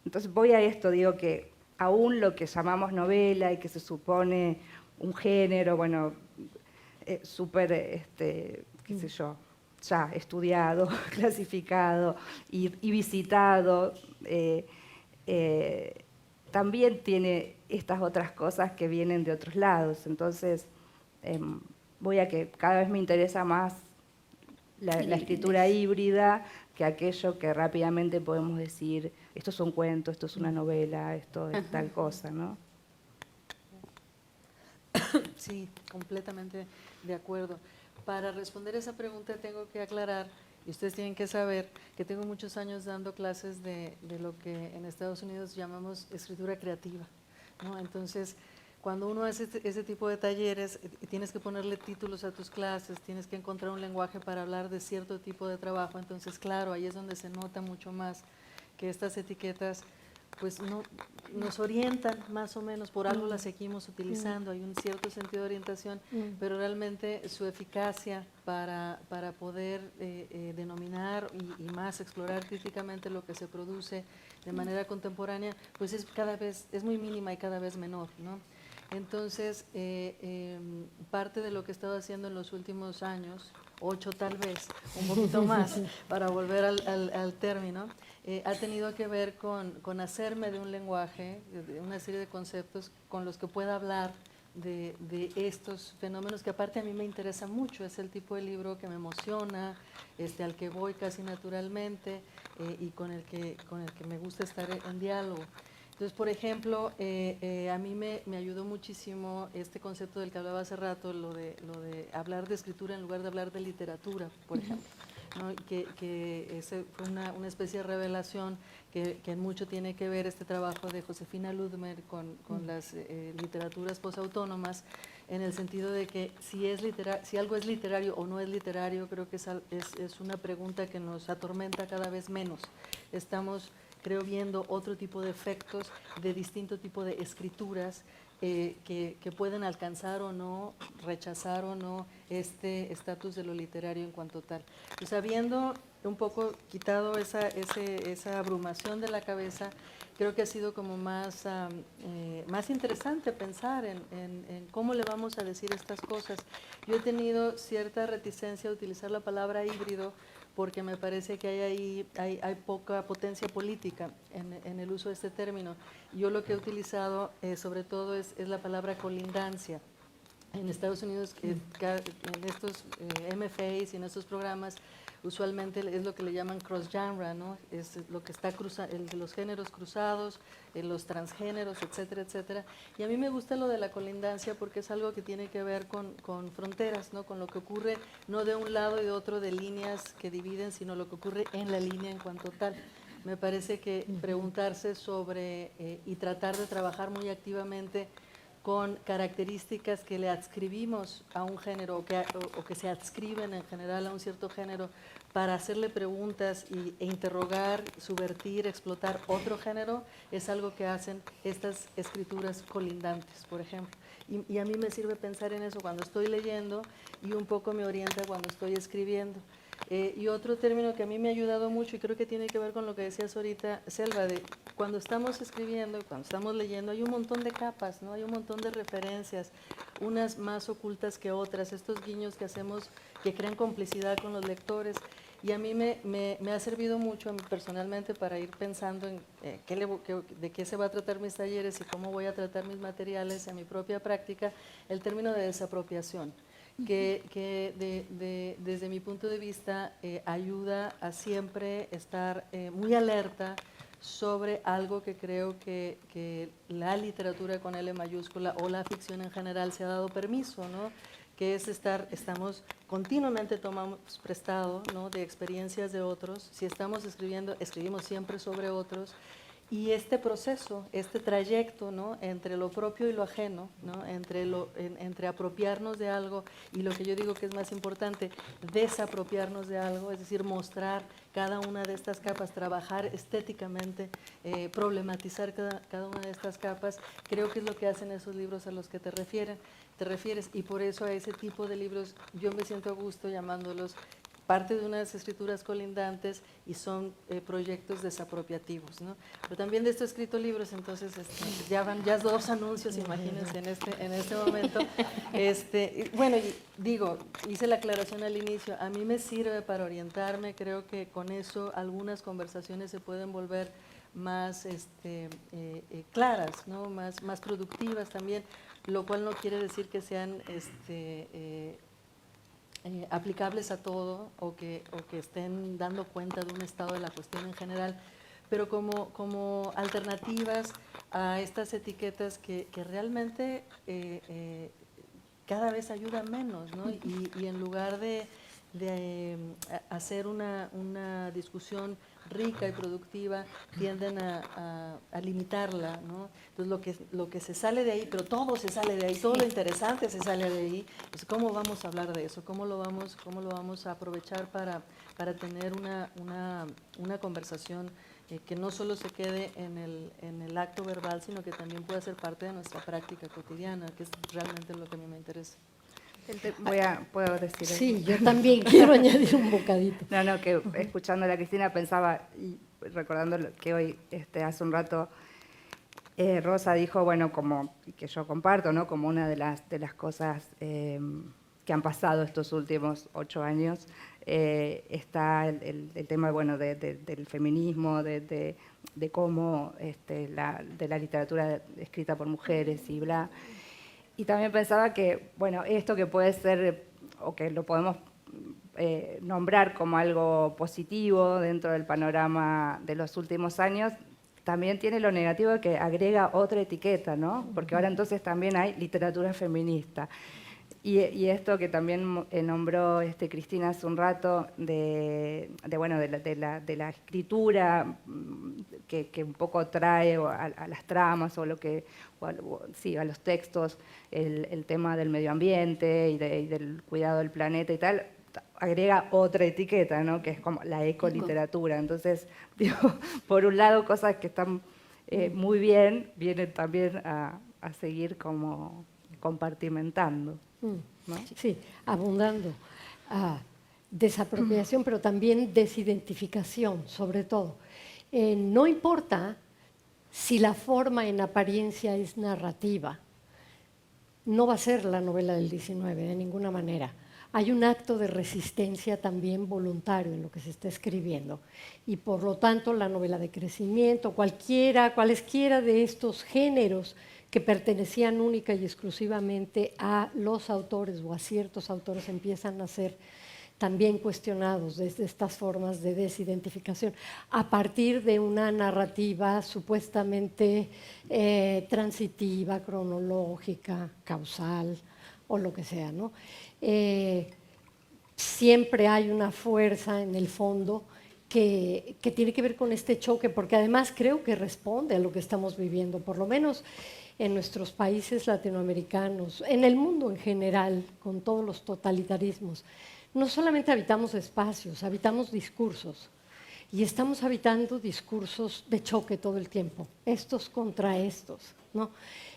Entonces voy a esto, digo que aún lo que llamamos novela y que se supone un género, bueno, súper, qué sé yo, ya estudiado, clasificado y visitado, también tiene estas otras cosas que vienen de otros lados. Entonces, voy a que cada vez me interesa más la escritura híbrida que aquello que rápidamente podemos decir, esto es un cuento, esto es una novela, esto es tal cosa, ¿no? Sí, completamente de acuerdo. Para responder esa pregunta tengo que aclarar, y ustedes tienen que saber, que tengo muchos años dando clases de lo que en Estados Unidos llamamos escritura creativa, ¿no? Entonces, cuando uno hace ese tipo de talleres, tienes que ponerle títulos a tus clases, tienes que encontrar un lenguaje para hablar de cierto tipo de trabajo. Entonces, claro, ahí es donde se nota mucho más que estas etiquetas pues no, nos orientan más o menos, por algo las seguimos utilizando, hay un cierto sentido de orientación, pero realmente su eficacia para poder denominar y más explorar críticamente lo que se produce de manera contemporánea, pues es cada vez, es muy mínima y cada vez menor, ¿no? Entonces, parte de lo que he estado haciendo en los últimos años, 8 tal vez, un poquito más, para volver al término, ha tenido que ver con hacerme de un lenguaje, de una serie de conceptos con los que pueda hablar de estos fenómenos que aparte a mí me interesa mucho. Es el tipo de libro que me emociona, al que voy casi naturalmente y con el que me gusta estar en diálogo. Entonces, por ejemplo, a mí me ayudó muchísimo este concepto del que hablaba hace rato, lo de hablar de escritura en lugar de hablar de literatura, por ejemplo, ¿no? Que ese fue una especie de revelación que en mucho tiene que ver este trabajo de Josefina Ludmer con las literaturas posautónomas, en el sentido de que si algo es literario o no es literario, creo que es una pregunta que nos atormenta cada vez menos. Estamos, creo, viendo otro tipo de efectos de distinto tipo de escrituras que pueden alcanzar o no, rechazar o no este estatus de lo literario en cuanto tal. Pues habiendo un poco quitado esa abrumación de la cabeza, creo que ha sido como más interesante pensar en cómo le vamos a decir estas cosas. Yo he tenido cierta reticencia a utilizar la palabra híbrido porque me parece que hay poca potencia política en el uso de este término. Yo lo que he utilizado sobre todo es la palabra colindancia. En Estados Unidos, en estos MFAs y en estos programas, usualmente es lo que le llaman cross-genre, ¿no? Es lo que está los géneros cruzados, los transgéneros, etcétera, etcétera. Y a mí me gusta lo de la colindancia porque es algo que tiene que ver con fronteras, ¿no? Con lo que ocurre no de un lado y de otro de líneas que dividen, sino lo que ocurre en la línea en cuanto tal. Me parece que preguntarse sobre y tratar de trabajar muy activamente con características que le adscribimos a un género o que se adscriben en general a un cierto género para hacerle preguntas e interrogar, subvertir, explotar otro género, es algo que hacen estas escrituras colindantes, por ejemplo. Y a mí me sirve pensar en eso cuando estoy leyendo y un poco me orienta cuando estoy escribiendo. Y otro término que a mí me ha ayudado mucho y creo que tiene que ver con lo que decías ahorita, Selva, de cuando estamos escribiendo, cuando estamos leyendo, hay un montón de capas, ¿no? Hay un montón de referencias, unas más ocultas que otras, estos guiños que hacemos que crean complicidad con los lectores. Y a mí me ha servido mucho a mí personalmente para ir pensando en de qué se va a tratar mis talleres y cómo voy a tratar mis materiales en mi propia práctica, el término de desapropiación. Que desde mi punto de vista ayuda a siempre estar muy alerta sobre algo que creo que la literatura con L mayúscula o la ficción en general se ha dado permiso, ¿no? Que es estamos continuamente tomamos prestado, ¿no? De experiencias de otros. Si estamos escribiendo, escribimos siempre sobre otros Y este proceso, este trayecto, ¿no?, entre lo propio y lo ajeno, ¿no?, entre apropiarnos de algo y lo que yo digo que es más importante, desapropiarnos de algo, es decir, mostrar cada una de estas capas, trabajar estéticamente, problematizar cada una de estas capas, creo que es lo que hacen esos libros a los que te refieres, y por eso a ese tipo de libros yo me siento a gusto llamándolos parte de unas escrituras colindantes y son proyectos desapropiativos, ¿no? Pero también de esto he escrito libros, entonces ya van 2 anuncios, imagínense, en este momento. Bueno, y digo, hice la aclaración al inicio, a mí me sirve para orientarme, creo que con eso algunas conversaciones se pueden volver más claras, ¿no?, más productivas también, lo cual no quiere decir que sean aplicables a todo o que estén dando cuenta de un estado de la cuestión en general, pero como alternativas a estas etiquetas que realmente cada vez ayudan menos, ¿no? Y en lugar de hacer una discusión rica y productiva, tienden a limitarla, ¿no? Entonces lo que se sale de ahí, pero todo se sale de ahí, todo lo interesante se sale de ahí, pues ¿cómo vamos a hablar de eso? ¿Cómo lo vamos a aprovechar para tener una conversación que no solo se quede en el acto verbal, sino que también pueda ser parte de nuestra práctica cotidiana, que es realmente lo que a mí me interesa? ¿Puedo decir algo? Sí, yo también quiero añadir un bocadito. No, que escuchando a la Cristina pensaba, y recordando que hoy, hace un rato, Rosa dijo, bueno, como que yo comparto, ¿no?, como una de las cosas que han pasado estos últimos 8 años, está el tema, bueno, del feminismo, de cómo de la literatura escrita por mujeres y bla. Y también pensaba que, bueno, esto que puede ser, o que lo podemos nombrar como algo positivo dentro del panorama de los últimos años, también tiene lo negativo de que agrega otra etiqueta, ¿no? Porque ahora entonces también hay literatura feminista. Y esto que también nombró Cristina hace un rato, de la escritura que un poco trae a las tramas a los textos, el tema del medio ambiente y del cuidado del planeta y tal, agrega otra etiqueta, ¿no?, que es como la ecoliteratura. Entonces, digo, por un lado, cosas que están muy bien, vienen también a seguir como compartimentando, ¿no? Sí, abundando. Desapropiación, pero también desidentificación, sobre todo. No importa si la forma en apariencia es narrativa, no va a ser la novela del 19, de ninguna manera. Hay un acto de resistencia también voluntario en lo que se está escribiendo. Y por lo tanto, la novela de crecimiento, cualesquiera de estos géneros que pertenecían única y exclusivamente a los autores o a ciertos autores, empiezan a ser también cuestionados desde estas formas de desidentificación, a partir de una narrativa supuestamente transitiva, cronológica, causal o lo que sea, ¿no? Siempre hay una fuerza en el fondo que tiene que ver con este choque, porque además creo que responde a lo que estamos viviendo, por lo menos en nuestros países latinoamericanos, en el mundo en general, con todos los totalitarismos. No solamente habitamos espacios, habitamos discursos. Y estamos habitando discursos de choque todo el tiempo, estos contra estos, ¿no?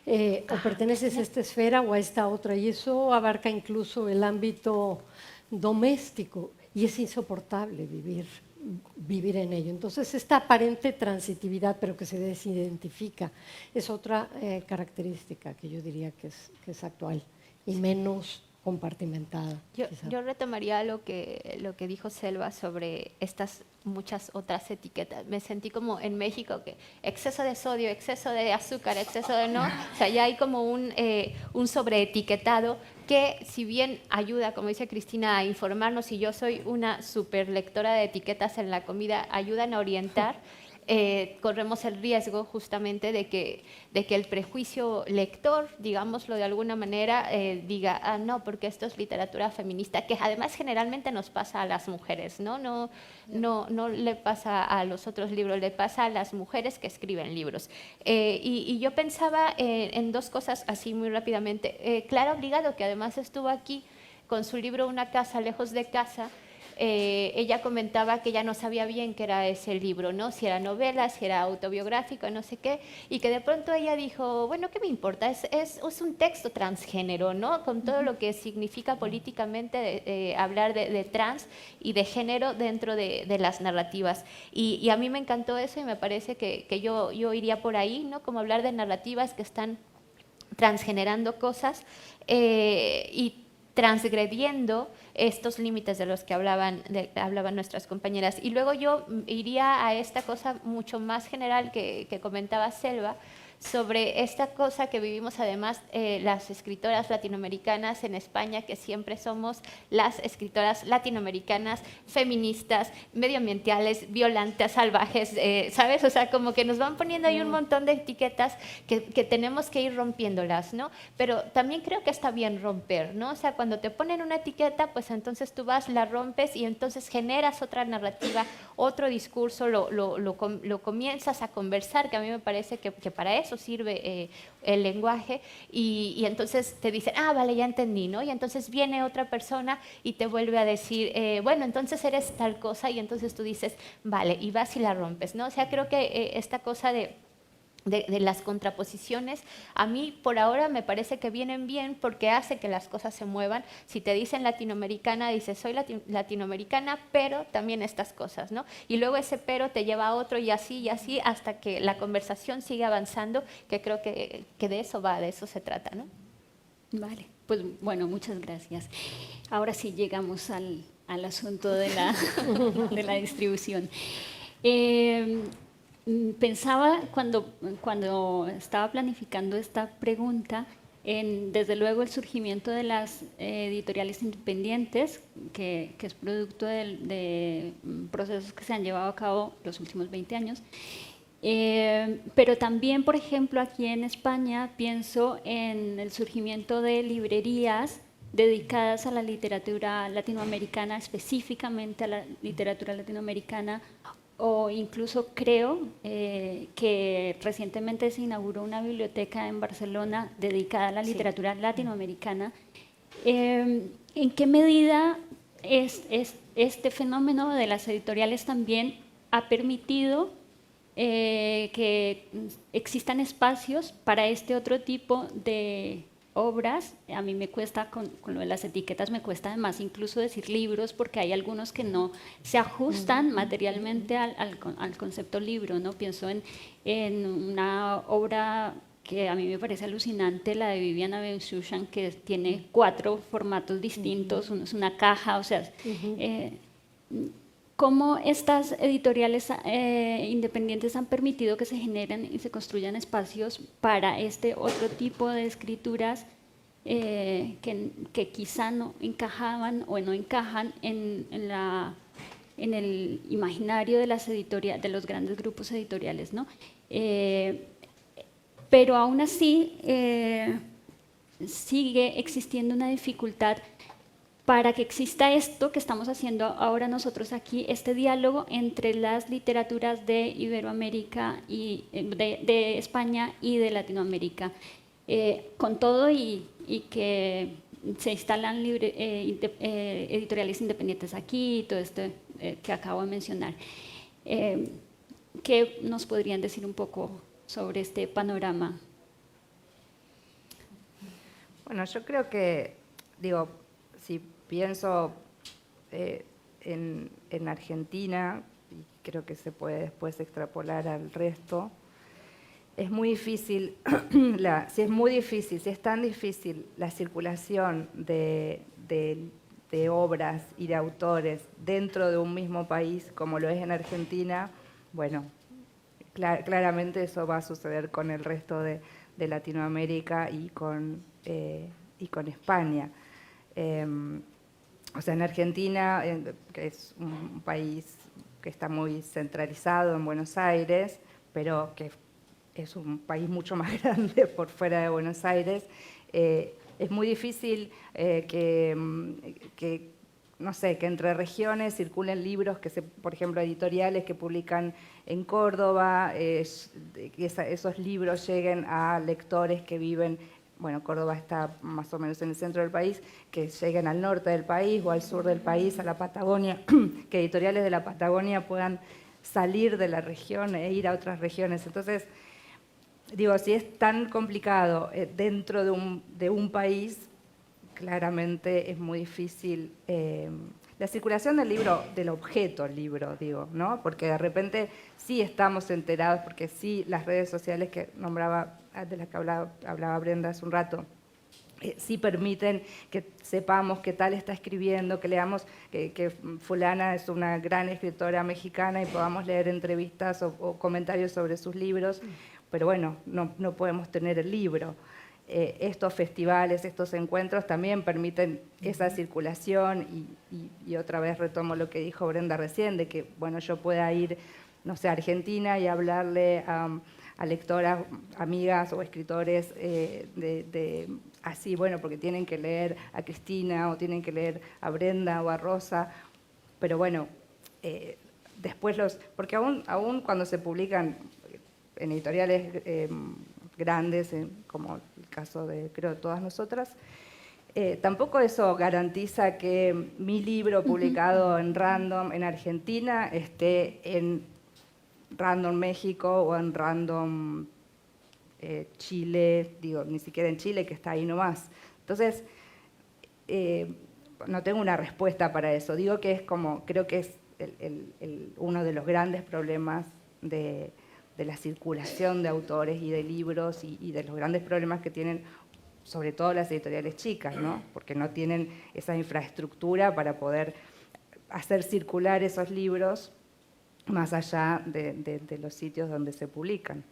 O perteneces a esta esfera o a esta otra, y eso abarca incluso el ámbito doméstico, y es insoportable vivir en ello. Entonces, esta aparente transitividad, pero que se desidentifica, es otra característica que yo diría que es actual y menos compartimentada. Yo retomaría lo que dijo Selva sobre estas muchas otras etiquetas. Me sentí como en México, que exceso de sodio, exceso de azúcar, exceso de no, o sea, ya hay como un sobreetiquetado que, si bien ayuda, como dice Cristina, a informarnos, y yo soy una super lectora de etiquetas en la comida, ayudan a orientar. corremos el riesgo justamente de que el prejuicio lector, digámoslo de alguna manera, diga, ah, no, porque esto es literatura feminista, que además generalmente nos pasa a las mujeres, ¿no? No le pasa a los otros libros, le pasa a las mujeres que escriben libros. Y yo pensaba en dos cosas así muy rápidamente. Clara Obligado, que además estuvo aquí con su libro Una casa lejos de casa, ella comentaba que ella no sabía bien qué era ese libro, ¿no? Si era novela, si era autobiográfico, no sé qué, y que de pronto ella dijo, bueno, ¿qué me importa? Es un texto transgénero, ¿no? Con todo lo que significa políticamente hablar de trans y de género dentro de las narrativas. Y a mí me encantó eso y me parece que yo iría por ahí, ¿no? Como hablar de narrativas que están transgenerando cosas y transgrediendo estos límites de los que hablaban nuestras compañeras. Y luego yo iría a esta cosa mucho más general que comentaba Selva, sobre esta cosa que vivimos además las escritoras latinoamericanas en España, que siempre somos las escritoras latinoamericanas feministas, medioambientales, violentas, salvajes, ¿sabes? O sea, como que nos van poniendo ahí un montón de etiquetas que tenemos que ir rompiéndolas, ¿no? Pero también creo que está bien romper, ¿no? O sea, cuando te ponen una etiqueta, pues entonces tú vas, la rompes y entonces generas otra narrativa, otro discurso, lo comienzas a conversar, que a mí me parece que para eso sirve el lenguaje, y entonces te dicen, ah, vale, ya entendí, ¿no? Y entonces viene otra persona y te vuelve a decir, bueno, entonces eres tal cosa, y entonces tú dices, vale, y vas y la rompes, ¿no? O sea, creo que esta cosa de las contraposiciones, a mí por ahora me parece que vienen bien porque hace que las cosas se muevan. Si te dicen latinoamericana, dices soy latinoamericana, pero también estas cosas, ¿no? Y luego ese pero te lleva a otro y así hasta que la conversación sigue avanzando, que creo que de eso va, de eso se trata, ¿no? Vale, pues bueno, muchas gracias. Ahora sí llegamos al asunto de la distribución. Pensaba cuando estaba planificando esta pregunta desde luego el surgimiento de las editoriales independientes, que es producto de procesos que se han llevado a cabo los últimos 20 años. Pero también, por ejemplo, aquí en España pienso en el surgimiento de librerías dedicadas a la literatura latinoamericana, específicamente a la literatura latinoamericana, o incluso creo que recientemente se inauguró una biblioteca en Barcelona dedicada a la literatura latinoamericana. ¿En qué medida este fenómeno de las editoriales también ha permitido que existan espacios para este otro tipo de obras? A mí me cuesta, con lo de las etiquetas, me cuesta además incluso decir libros, porque hay algunos que no se ajustan materialmente al concepto libro, ¿no? Pienso en una obra que a mí me parece alucinante, la de Viviana Benchushan, que tiene 4 formatos distintos, uno es una caja, o sea, ¿cómo estas editoriales independientes han permitido que se generen y se construyan espacios para este otro tipo de escrituras que quizá no encajaban o no encajan en el imaginario de de los grandes grupos editoriales, ¿no? Pero aún así sigue existiendo una dificultad para que exista esto que estamos haciendo ahora nosotros aquí, este diálogo entre las literaturas de Iberoamérica y de España y de Latinoamérica, con todo y que se instalan editoriales independientes aquí y todo esto que acabo de mencionar. ¿Qué nos podrían decir un poco sobre este panorama? Bueno, yo creo que, digo, si pienso en Argentina, y creo que se puede después extrapolar al resto, es muy difícil, si es tan difícil la circulación de obras y de autores dentro de un mismo país como lo es en Argentina, bueno, claramente eso va a suceder con el resto de Latinoamérica y con España. O sea, en Argentina, que es un país que está muy centralizado en Buenos Aires, pero que es un país mucho más grande por fuera de Buenos Aires. Es muy difícil que, no sé, que entre regiones circulen libros, por ejemplo, editoriales que publican en Córdoba, esos libros lleguen a lectores que viven, bueno, Córdoba está más o menos en el centro del país, que lleguen al norte del país o al sur del país, a la Patagonia, que editoriales de la Patagonia puedan salir de la región e ir a otras regiones. Entonces, digo, si es tan complicado dentro de un país, claramente es muy difícil la circulación del libro, del objeto libro, digo, ¿no? Porque de repente sí estamos enterados, porque sí las redes sociales que nombraba, de las que hablaba Brenda hace un rato, sí permiten que sepamos qué tal está escribiendo, que leamos que fulana es una gran escritora mexicana y podamos leer entrevistas o comentarios sobre sus libros, pero bueno, no podemos tener el libro. Estos festivales, estos encuentros también permiten esa circulación y otra vez retomo lo que dijo Brenda recién, de que bueno, yo pueda ir, no sé, a Argentina y hablarle a lectoras, amigas o escritores así, bueno, porque tienen que leer a Cristina o tienen que leer a Brenda o a Rosa, pero bueno, después porque aún cuando se publican en editoriales grandes, como el caso de, creo, todas nosotras, tampoco eso garantiza que mi libro publicado en Random en Argentina esté en Random México o en Random Chile, digo, ni siquiera en Chile, que está ahí nomás. Entonces, no tengo una respuesta para eso. Digo que es como, creo que es uno de los grandes problemas de la circulación de autores y de libros y de los grandes problemas que tienen, sobre todo las editoriales chicas, ¿no? Porque no tienen esa infraestructura para poder hacer circular esos libros más allá de los sitios donde se publican.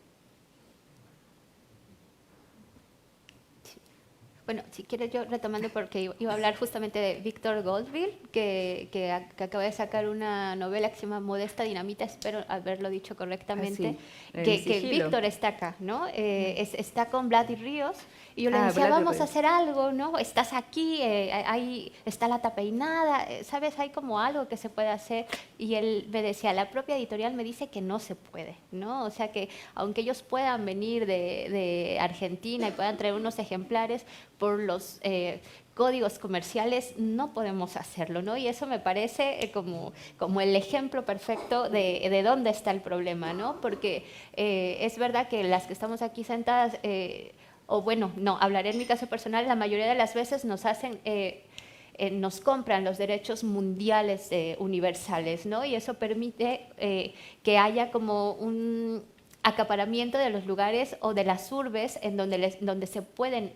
Bueno, si quieres yo retomando porque iba a hablar justamente de Victor Goldville, que acaba de sacar una novela que se llama Modesta Dinamita, espero haberlo dicho correctamente, que Víctor está acá, ¿no? Está con Vladi Ríos, y yo le decía, vamos a hacer algo, ¿no? Estás aquí, ahí está la tapeinada, ¿sabes? Hay como algo que se puede hacer, y él me decía, la propia editorial me dice que no se puede, ¿no? O sea que aunque ellos puedan venir de Argentina y puedan traer unos ejemplares, por los códigos comerciales no podemos hacerlo, ¿no? Y eso me parece como el ejemplo perfecto de dónde está el problema, ¿no? Porque es verdad que las que estamos aquí sentadas, o bueno, no, hablaré en mi caso personal, la mayoría de las veces nos compran los derechos mundiales universales, ¿no? Y eso permite que haya como un acaparamiento de los lugares o de las urbes en donde se pueden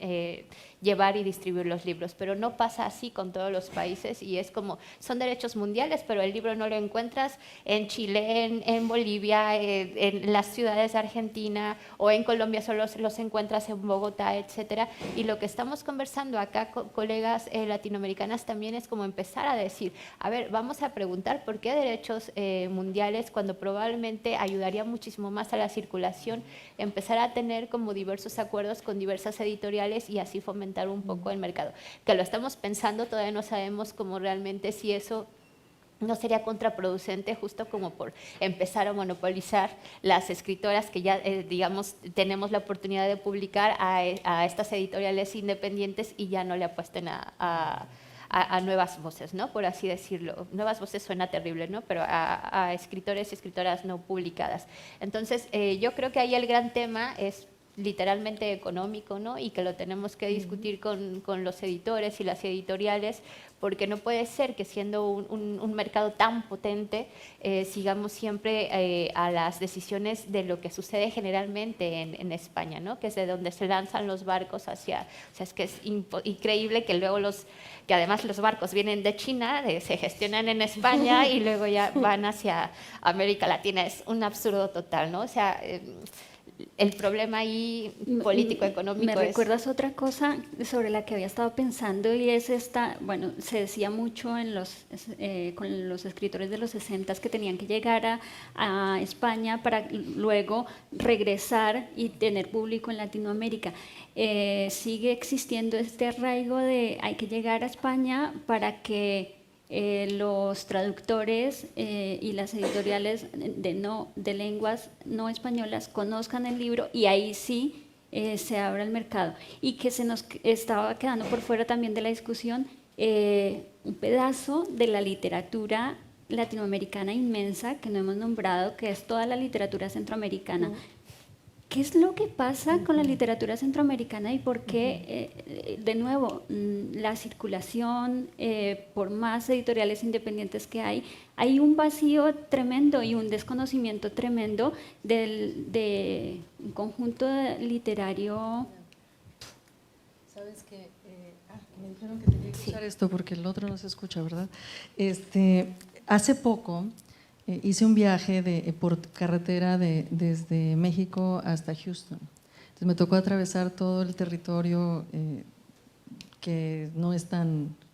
llevar y distribuir los libros, pero no pasa así con todos los países y es como, son derechos mundiales, pero el libro no lo encuentras en Chile, en Bolivia, en las ciudades de Argentina o en Colombia solo los encuentras en Bogotá, etcétera. Y lo que estamos conversando acá con colegas latinoamericanas también es como empezar a decir, a ver, vamos a preguntar por qué derechos mundiales cuando probablemente ayudaría muchísimo más a la circulación, empezar a tener como diversos acuerdos con diversas editoriales y así fomentar un poco el mercado. Que lo estamos pensando, todavía no sabemos cómo realmente si eso no sería contraproducente justo como por empezar a monopolizar las escritoras que ya, digamos, tenemos la oportunidad de publicar a estas editoriales independientes y ya no le apuesten a nuevas voces, ¿no? Por así decirlo. Nuevas voces suena terrible, ¿no? Pero a escritores y escritoras no publicadas. Entonces, yo creo que ahí el gran tema es literalmente económico, ¿no? Y que lo tenemos que discutir con los editores y las editoriales, porque no puede ser que siendo un mercado tan potente sigamos siempre a las decisiones de lo que sucede generalmente en España, ¿no? Que es de donde se lanzan los barcos hacia... O sea, es que es increíble que luego que además los barcos vienen de China, se gestionan en España y luego ya van hacia América Latina. Es un absurdo total, ¿no? O sea... el problema ahí político, económico. ¿Me recuerdas otra cosa sobre la que había estado pensando? Y es esta, bueno, se decía mucho con los escritores de los 60 que tenían que llegar a España para luego regresar y tener público en Latinoamérica. Sigue existiendo este arraigo de hay que llegar a España para que los traductores y las editoriales de lenguas no españolas conozcan el libro y ahí sí se abra el mercado. Y que se nos estaba quedando por fuera también de la discusión un pedazo de la literatura latinoamericana inmensa que no hemos nombrado, que es toda la literatura centroamericana. ¿Qué es lo que pasa con la literatura centroamericana y por qué, de nuevo, la circulación, por más editoriales independientes que hay un vacío tremendo y un desconocimiento tremendo de un conjunto literario? Sabes que me dijeron que tenía que usar esto porque el otro no se escucha, ¿verdad? Hace poco hice un viaje por carretera desde México hasta Houston. Entonces me tocó atravesar todo el territorio que no es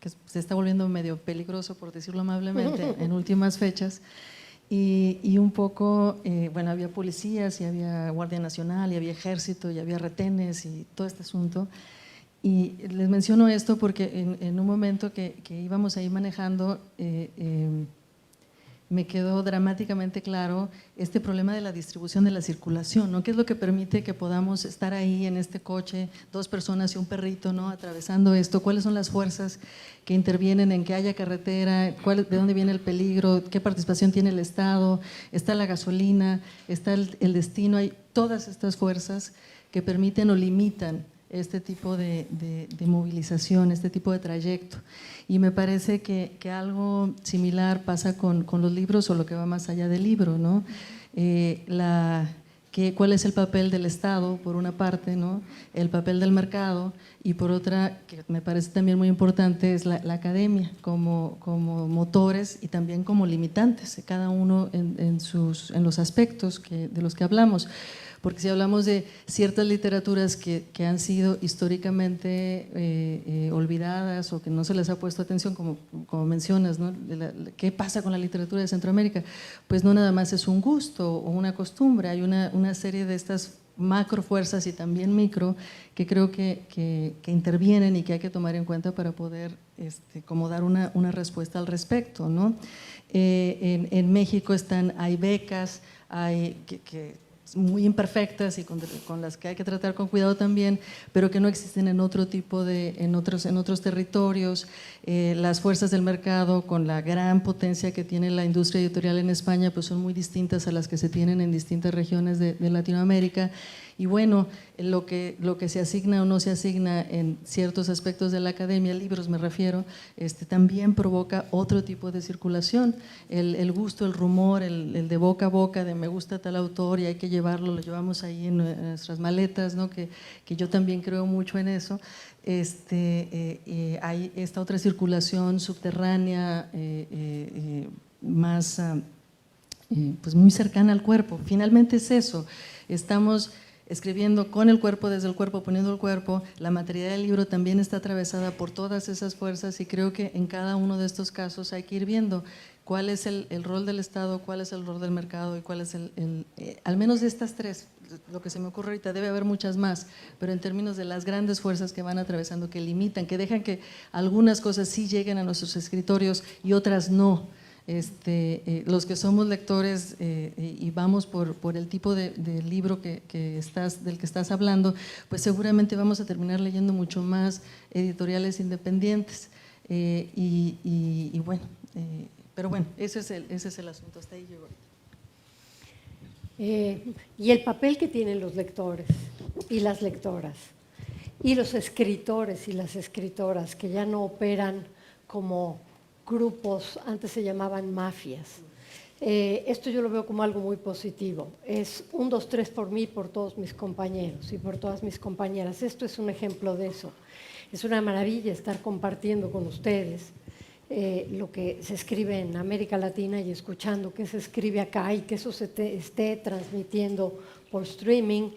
que se está volviendo medio peligroso, por decirlo amablemente, en últimas fechas. Y un poco, bueno, había policías y había Guardia Nacional y había ejército y había retenes y todo este asunto. Y les menciono esto porque en un momento que íbamos ahí manejando, me quedó dramáticamente claro este problema de la distribución de la circulación, ¿no? ¿Qué es lo que permite que podamos estar ahí en este coche, 2 personas y un perrito, ¿no? Atravesando esto? ¿Cuáles son las fuerzas que intervienen en que haya carretera? ¿De dónde viene el peligro? ¿Qué participación tiene el Estado? ¿Está la gasolina? ¿Está el destino? Hay todas estas fuerzas que permiten o limitan este tipo de movilización, este tipo de trayecto. Y me parece que algo similar pasa con los libros o lo que va más allá del libro, ¿no? ¿Cuál es el papel del Estado, por una parte, ¿no? El papel del mercado, y por otra, que me parece también muy importante, es la academia como motores y también como limitantes, cada uno en los aspectos de los que hablamos. Porque si hablamos de ciertas literaturas que han sido históricamente olvidadas o que no se les ha puesto atención, como mencionas, ¿no? ¿Qué pasa con la literatura de Centroamérica? Pues no nada más es un gusto o una costumbre, hay una serie de estas macro fuerzas y también micro que creo que intervienen y que hay que tomar en cuenta para poder como dar una respuesta al respecto, ¿no? En México hay becas, hay muy imperfectas y con las que hay que tratar con cuidado también, pero que no existen en otro tipo en otros territorios. Las fuerzas del mercado, con la gran potencia que tiene la industria editorial en España, pues son muy distintas a las que se tienen en distintas regiones de Latinoamérica. Y bueno, lo que se asigna o no se asigna en ciertos aspectos de la academia, libros me refiero, también provoca otro tipo de circulación. El gusto, el rumor, el de boca a boca, de me gusta tal autor y hay que llevarlo, lo llevamos ahí en nuestras maletas, ¿no? Que yo también creo mucho en eso. Hay esta otra circulación subterránea más pues muy cercana al cuerpo. Finalmente es eso, estamos escribiendo con el cuerpo, desde el cuerpo, poniendo el cuerpo. La materialidad del libro también está atravesada por todas esas fuerzas y creo que en cada uno de estos casos hay que ir viendo cuál es el rol del Estado, cuál es el rol del mercado y cuál es al menos de estas tres, lo que se me ocurre ahorita, debe haber muchas más, pero en términos de las grandes fuerzas que van atravesando, que limitan, que dejan que algunas cosas sí lleguen a nuestros escritorios y otras no. Los que somos lectores y vamos por el tipo de libro del que estás hablando, pues seguramente vamos a terminar leyendo mucho más editoriales independientes y bueno, pero bueno, ese es el asunto, hasta ahí llegó. Y el papel que tienen los lectores y las lectoras y los escritores y las escritoras que ya no operan como grupos, antes se llamaban mafias. Esto yo lo veo como algo muy positivo. Es 1, 2, 3 por mí, por todos mis compañeros y por todas mis compañeras. Esto es un ejemplo de eso. Es una maravilla estar compartiendo con ustedes lo que se escribe en América Latina y escuchando qué se escribe acá y que eso se esté transmitiendo por streaming,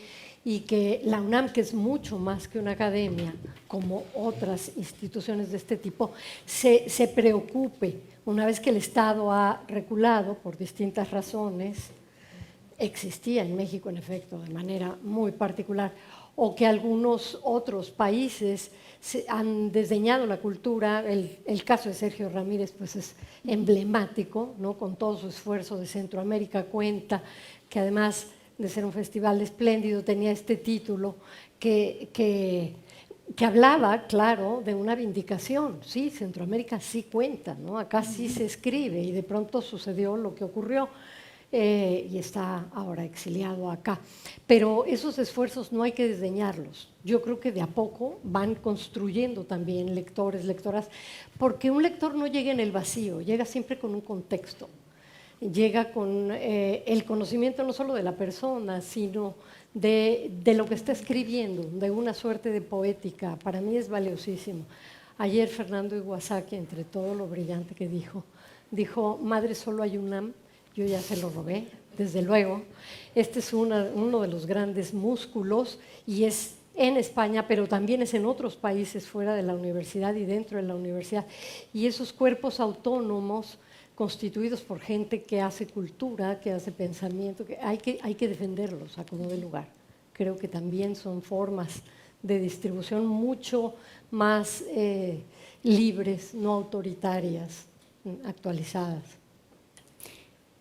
y que la UNAM, que es mucho más que una academia, como otras instituciones de este tipo, se preocupe, una vez que el Estado ha reculado por distintas razones, existía en México en efecto de manera muy particular, o que algunos otros países han desdeñado la cultura. El caso de Sergio Ramírez pues es emblemático, ¿no? Con todo su esfuerzo de Centroamérica cuenta, que además de ser un festival espléndido tenía este título que hablaba, claro, de una vindicación. Sí, Centroamérica sí cuenta, ¿no? Acá sí se escribe, y de pronto sucedió lo que ocurrió. Y está ahora exiliado acá. Pero esos esfuerzos no hay que desdeñarlos. Yo creo que de a poco van construyendo también lectores, lectoras, porque un lector no llega en el vacío, llega siempre con un contexto, llega con el conocimiento no solo de la persona, sino de lo que está escribiendo, de una suerte de poética. Para mí es valiosísimo. Ayer Fernando Iwasaki, entre todo lo brillante que dijo, madre, solo hay UNAM. Yo ya se lo robé, desde luego. Este es uno de los grandes músculos, y es en España, pero también es en otros países fuera de la universidad y dentro de la universidad. Y esos cuerpos autónomos constituidos por gente que hace cultura, que hace pensamiento, que hay que defenderlos a como de lugar. Creo que también son formas de distribución mucho más libres, no autoritarias, actualizadas.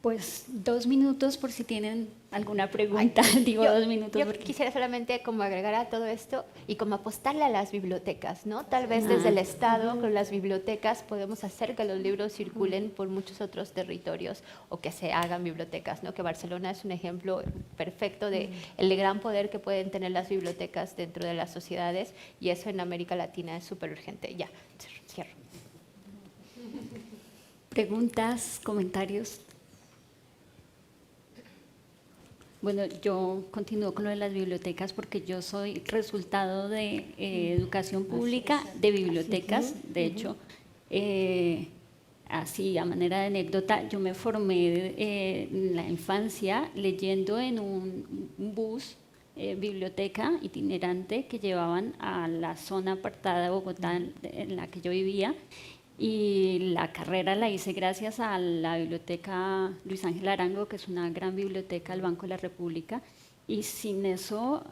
Pues 2 minutos por si tienen alguna pregunta. Digo 2 minutos. Yo quisiera solamente como agregar a todo esto y como apostarle a las bibliotecas, ¿no? Tal vez desde el Estado, con las bibliotecas, podemos hacer que los libros circulen por muchos otros territorios, o que se hagan bibliotecas, ¿no? Que Barcelona es un ejemplo perfecto de el gran poder que pueden tener las bibliotecas dentro de las sociedades, y eso en América Latina es súper urgente. Ya, cierro. ¿Preguntas, comentarios? Bueno, yo continúo con lo de las bibliotecas porque yo soy resultado de educación pública de bibliotecas. De hecho, así a manera de anécdota, yo me formé en la infancia leyendo en un bus biblioteca itinerante que llevaban a la zona apartada de Bogotá en la que yo vivía. Y la carrera la hice gracias a la biblioteca Luis Ángel Arango, que es una gran biblioteca del Banco de la República. Y sin eso,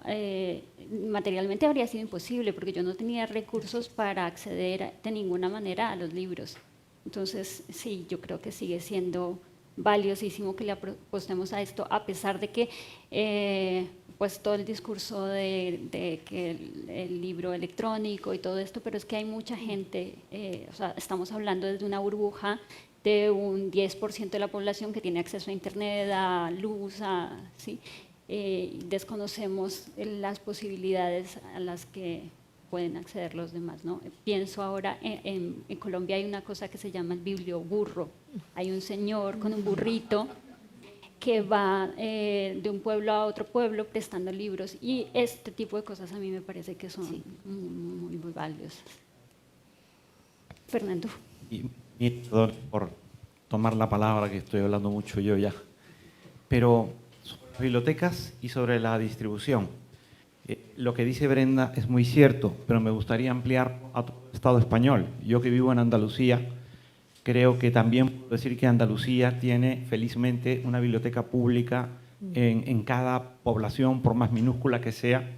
materialmente habría sido imposible, porque yo no tenía recursos para acceder de ninguna manera a los libros. Entonces, sí, yo creo que sigue siendo valiosísimo que le apostemos a esto, a pesar de que pues todo el discurso de que el libro electrónico y todo esto, pero es que hay mucha gente, o sea, estamos hablando desde una burbuja de un 10% de la población que tiene acceso a Internet, a luz, ¿sí? Desconocemos las posibilidades a las que pueden acceder los demás, ¿no? Pienso ahora, en Colombia hay una cosa que se llama el biblioburro. Hay un señor con un burrito que va de un pueblo a otro pueblo prestando libros, y este tipo de cosas a mí me parece que son muy, muy valiosas. Fernando. Y perdón por tomar la palabra, que estoy hablando mucho yo ya, pero sobre las bibliotecas y sobre la distribución. Lo que dice Brenda es muy cierto, pero me gustaría ampliar a todo el Estado español. Yo que vivo en Andalucía, creo que también puedo decir que Andalucía tiene felizmente una biblioteca pública en cada población, por más minúscula que sea,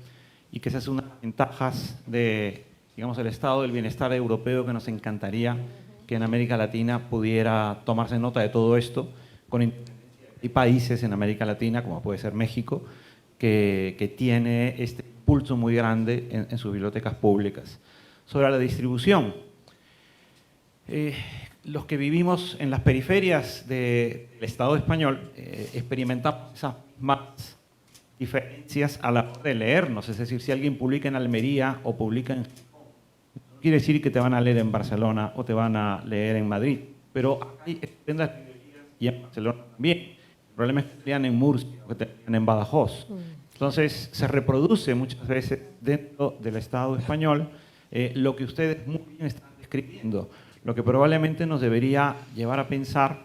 y que esa es una de las ventajas de, digamos, el estado del bienestar europeo, que nos encantaría que en América Latina pudiera tomarse nota de todo esto. Hay países en América Latina, como puede ser México, que tiene este impulso muy grande en sus bibliotecas públicas. Sobre la distribución, los que vivimos en las periferias del Estado español experimentamos esas más diferencias a la hora de leernos. Es decir, si alguien publica en Almería o publica en... No quiere decir que te van a leer en Barcelona o te van a leer en Madrid, pero hay estupendas librerías y en Barcelona también. El problema es que te lean en Murcia o que te lean en Badajoz. Entonces, se reproduce muchas veces dentro del Estado español lo que ustedes muy bien están describiendo. lo que probablemente nos debería llevar a pensar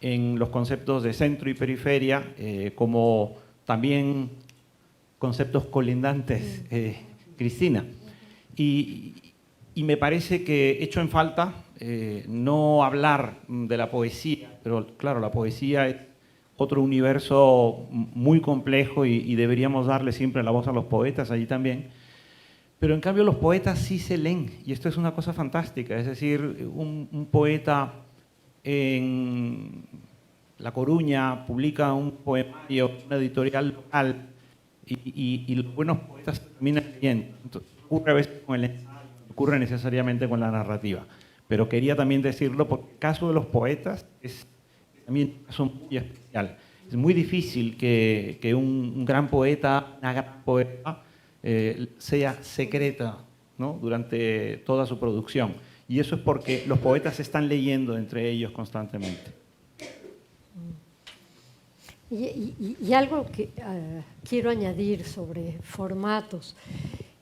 en los conceptos de centro y periferia como también conceptos colindantes, Cristina. Y me parece que echo en falta no hablar de la poesía, pero claro, la poesía es otro universo muy complejo y deberíamos darle siempre la voz a los poetas allí también. Pero en cambio los poetas sí se leen, y esto es una cosa fantástica. Es decir, un poeta en La Coruña publica un poemario en una editorial local y los buenos poetas terminan leyendo. Entonces, ocurre a veces con el ensayo, ocurre necesariamente con la narrativa. Pero quería también decirlo porque el caso de los poetas es también un caso muy especial. Es muy difícil que un gran poeta, una gran poeta, sea secreta, ¿no?, durante toda su producción. Y eso es porque los poetas están leyendo entre ellos constantemente. Y algo que quiero añadir sobre formatos.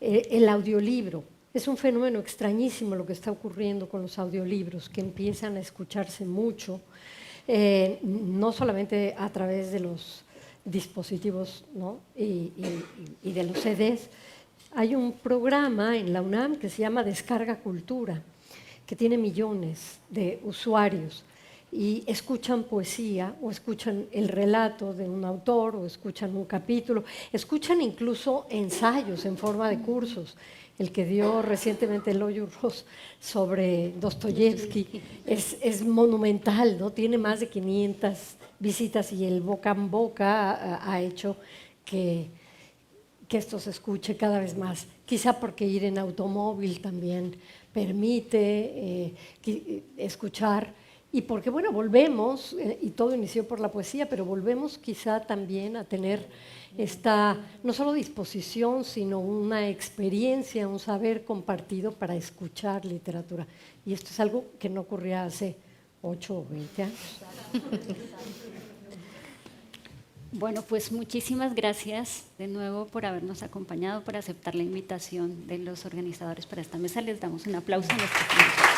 El audiolibro. Es un fenómeno extrañísimo lo que está ocurriendo con los audiolibros, que empiezan a escucharse mucho, no solamente a través de los dispositivos, ¿no?, y de los CDs. Hay un programa en la UNAM que se llama Descarga Cultura, que tiene millones de usuarios y escuchan poesía o escuchan el relato de un autor o escuchan un capítulo, escuchan incluso ensayos en forma de cursos. El que dio recientemente Loyu Ross sobre Dostoyevsky es monumental, ¿no? Tiene más de 500 visitas y el boca en boca ha hecho que esto se escuche cada vez más. Quizá porque ir en automóvil también permite escuchar, y porque, bueno, volvemos, y todo inició por la poesía, pero volvemos quizá también a tener esta, no solo disposición, sino una experiencia, un saber compartido para escuchar literatura. Y esto es algo que no ocurría hace 8 o 20 años. Bueno, pues muchísimas gracias de nuevo por habernos acompañado, por aceptar la invitación de los organizadores para esta mesa. Les damos un aplauso a nuestros invitados.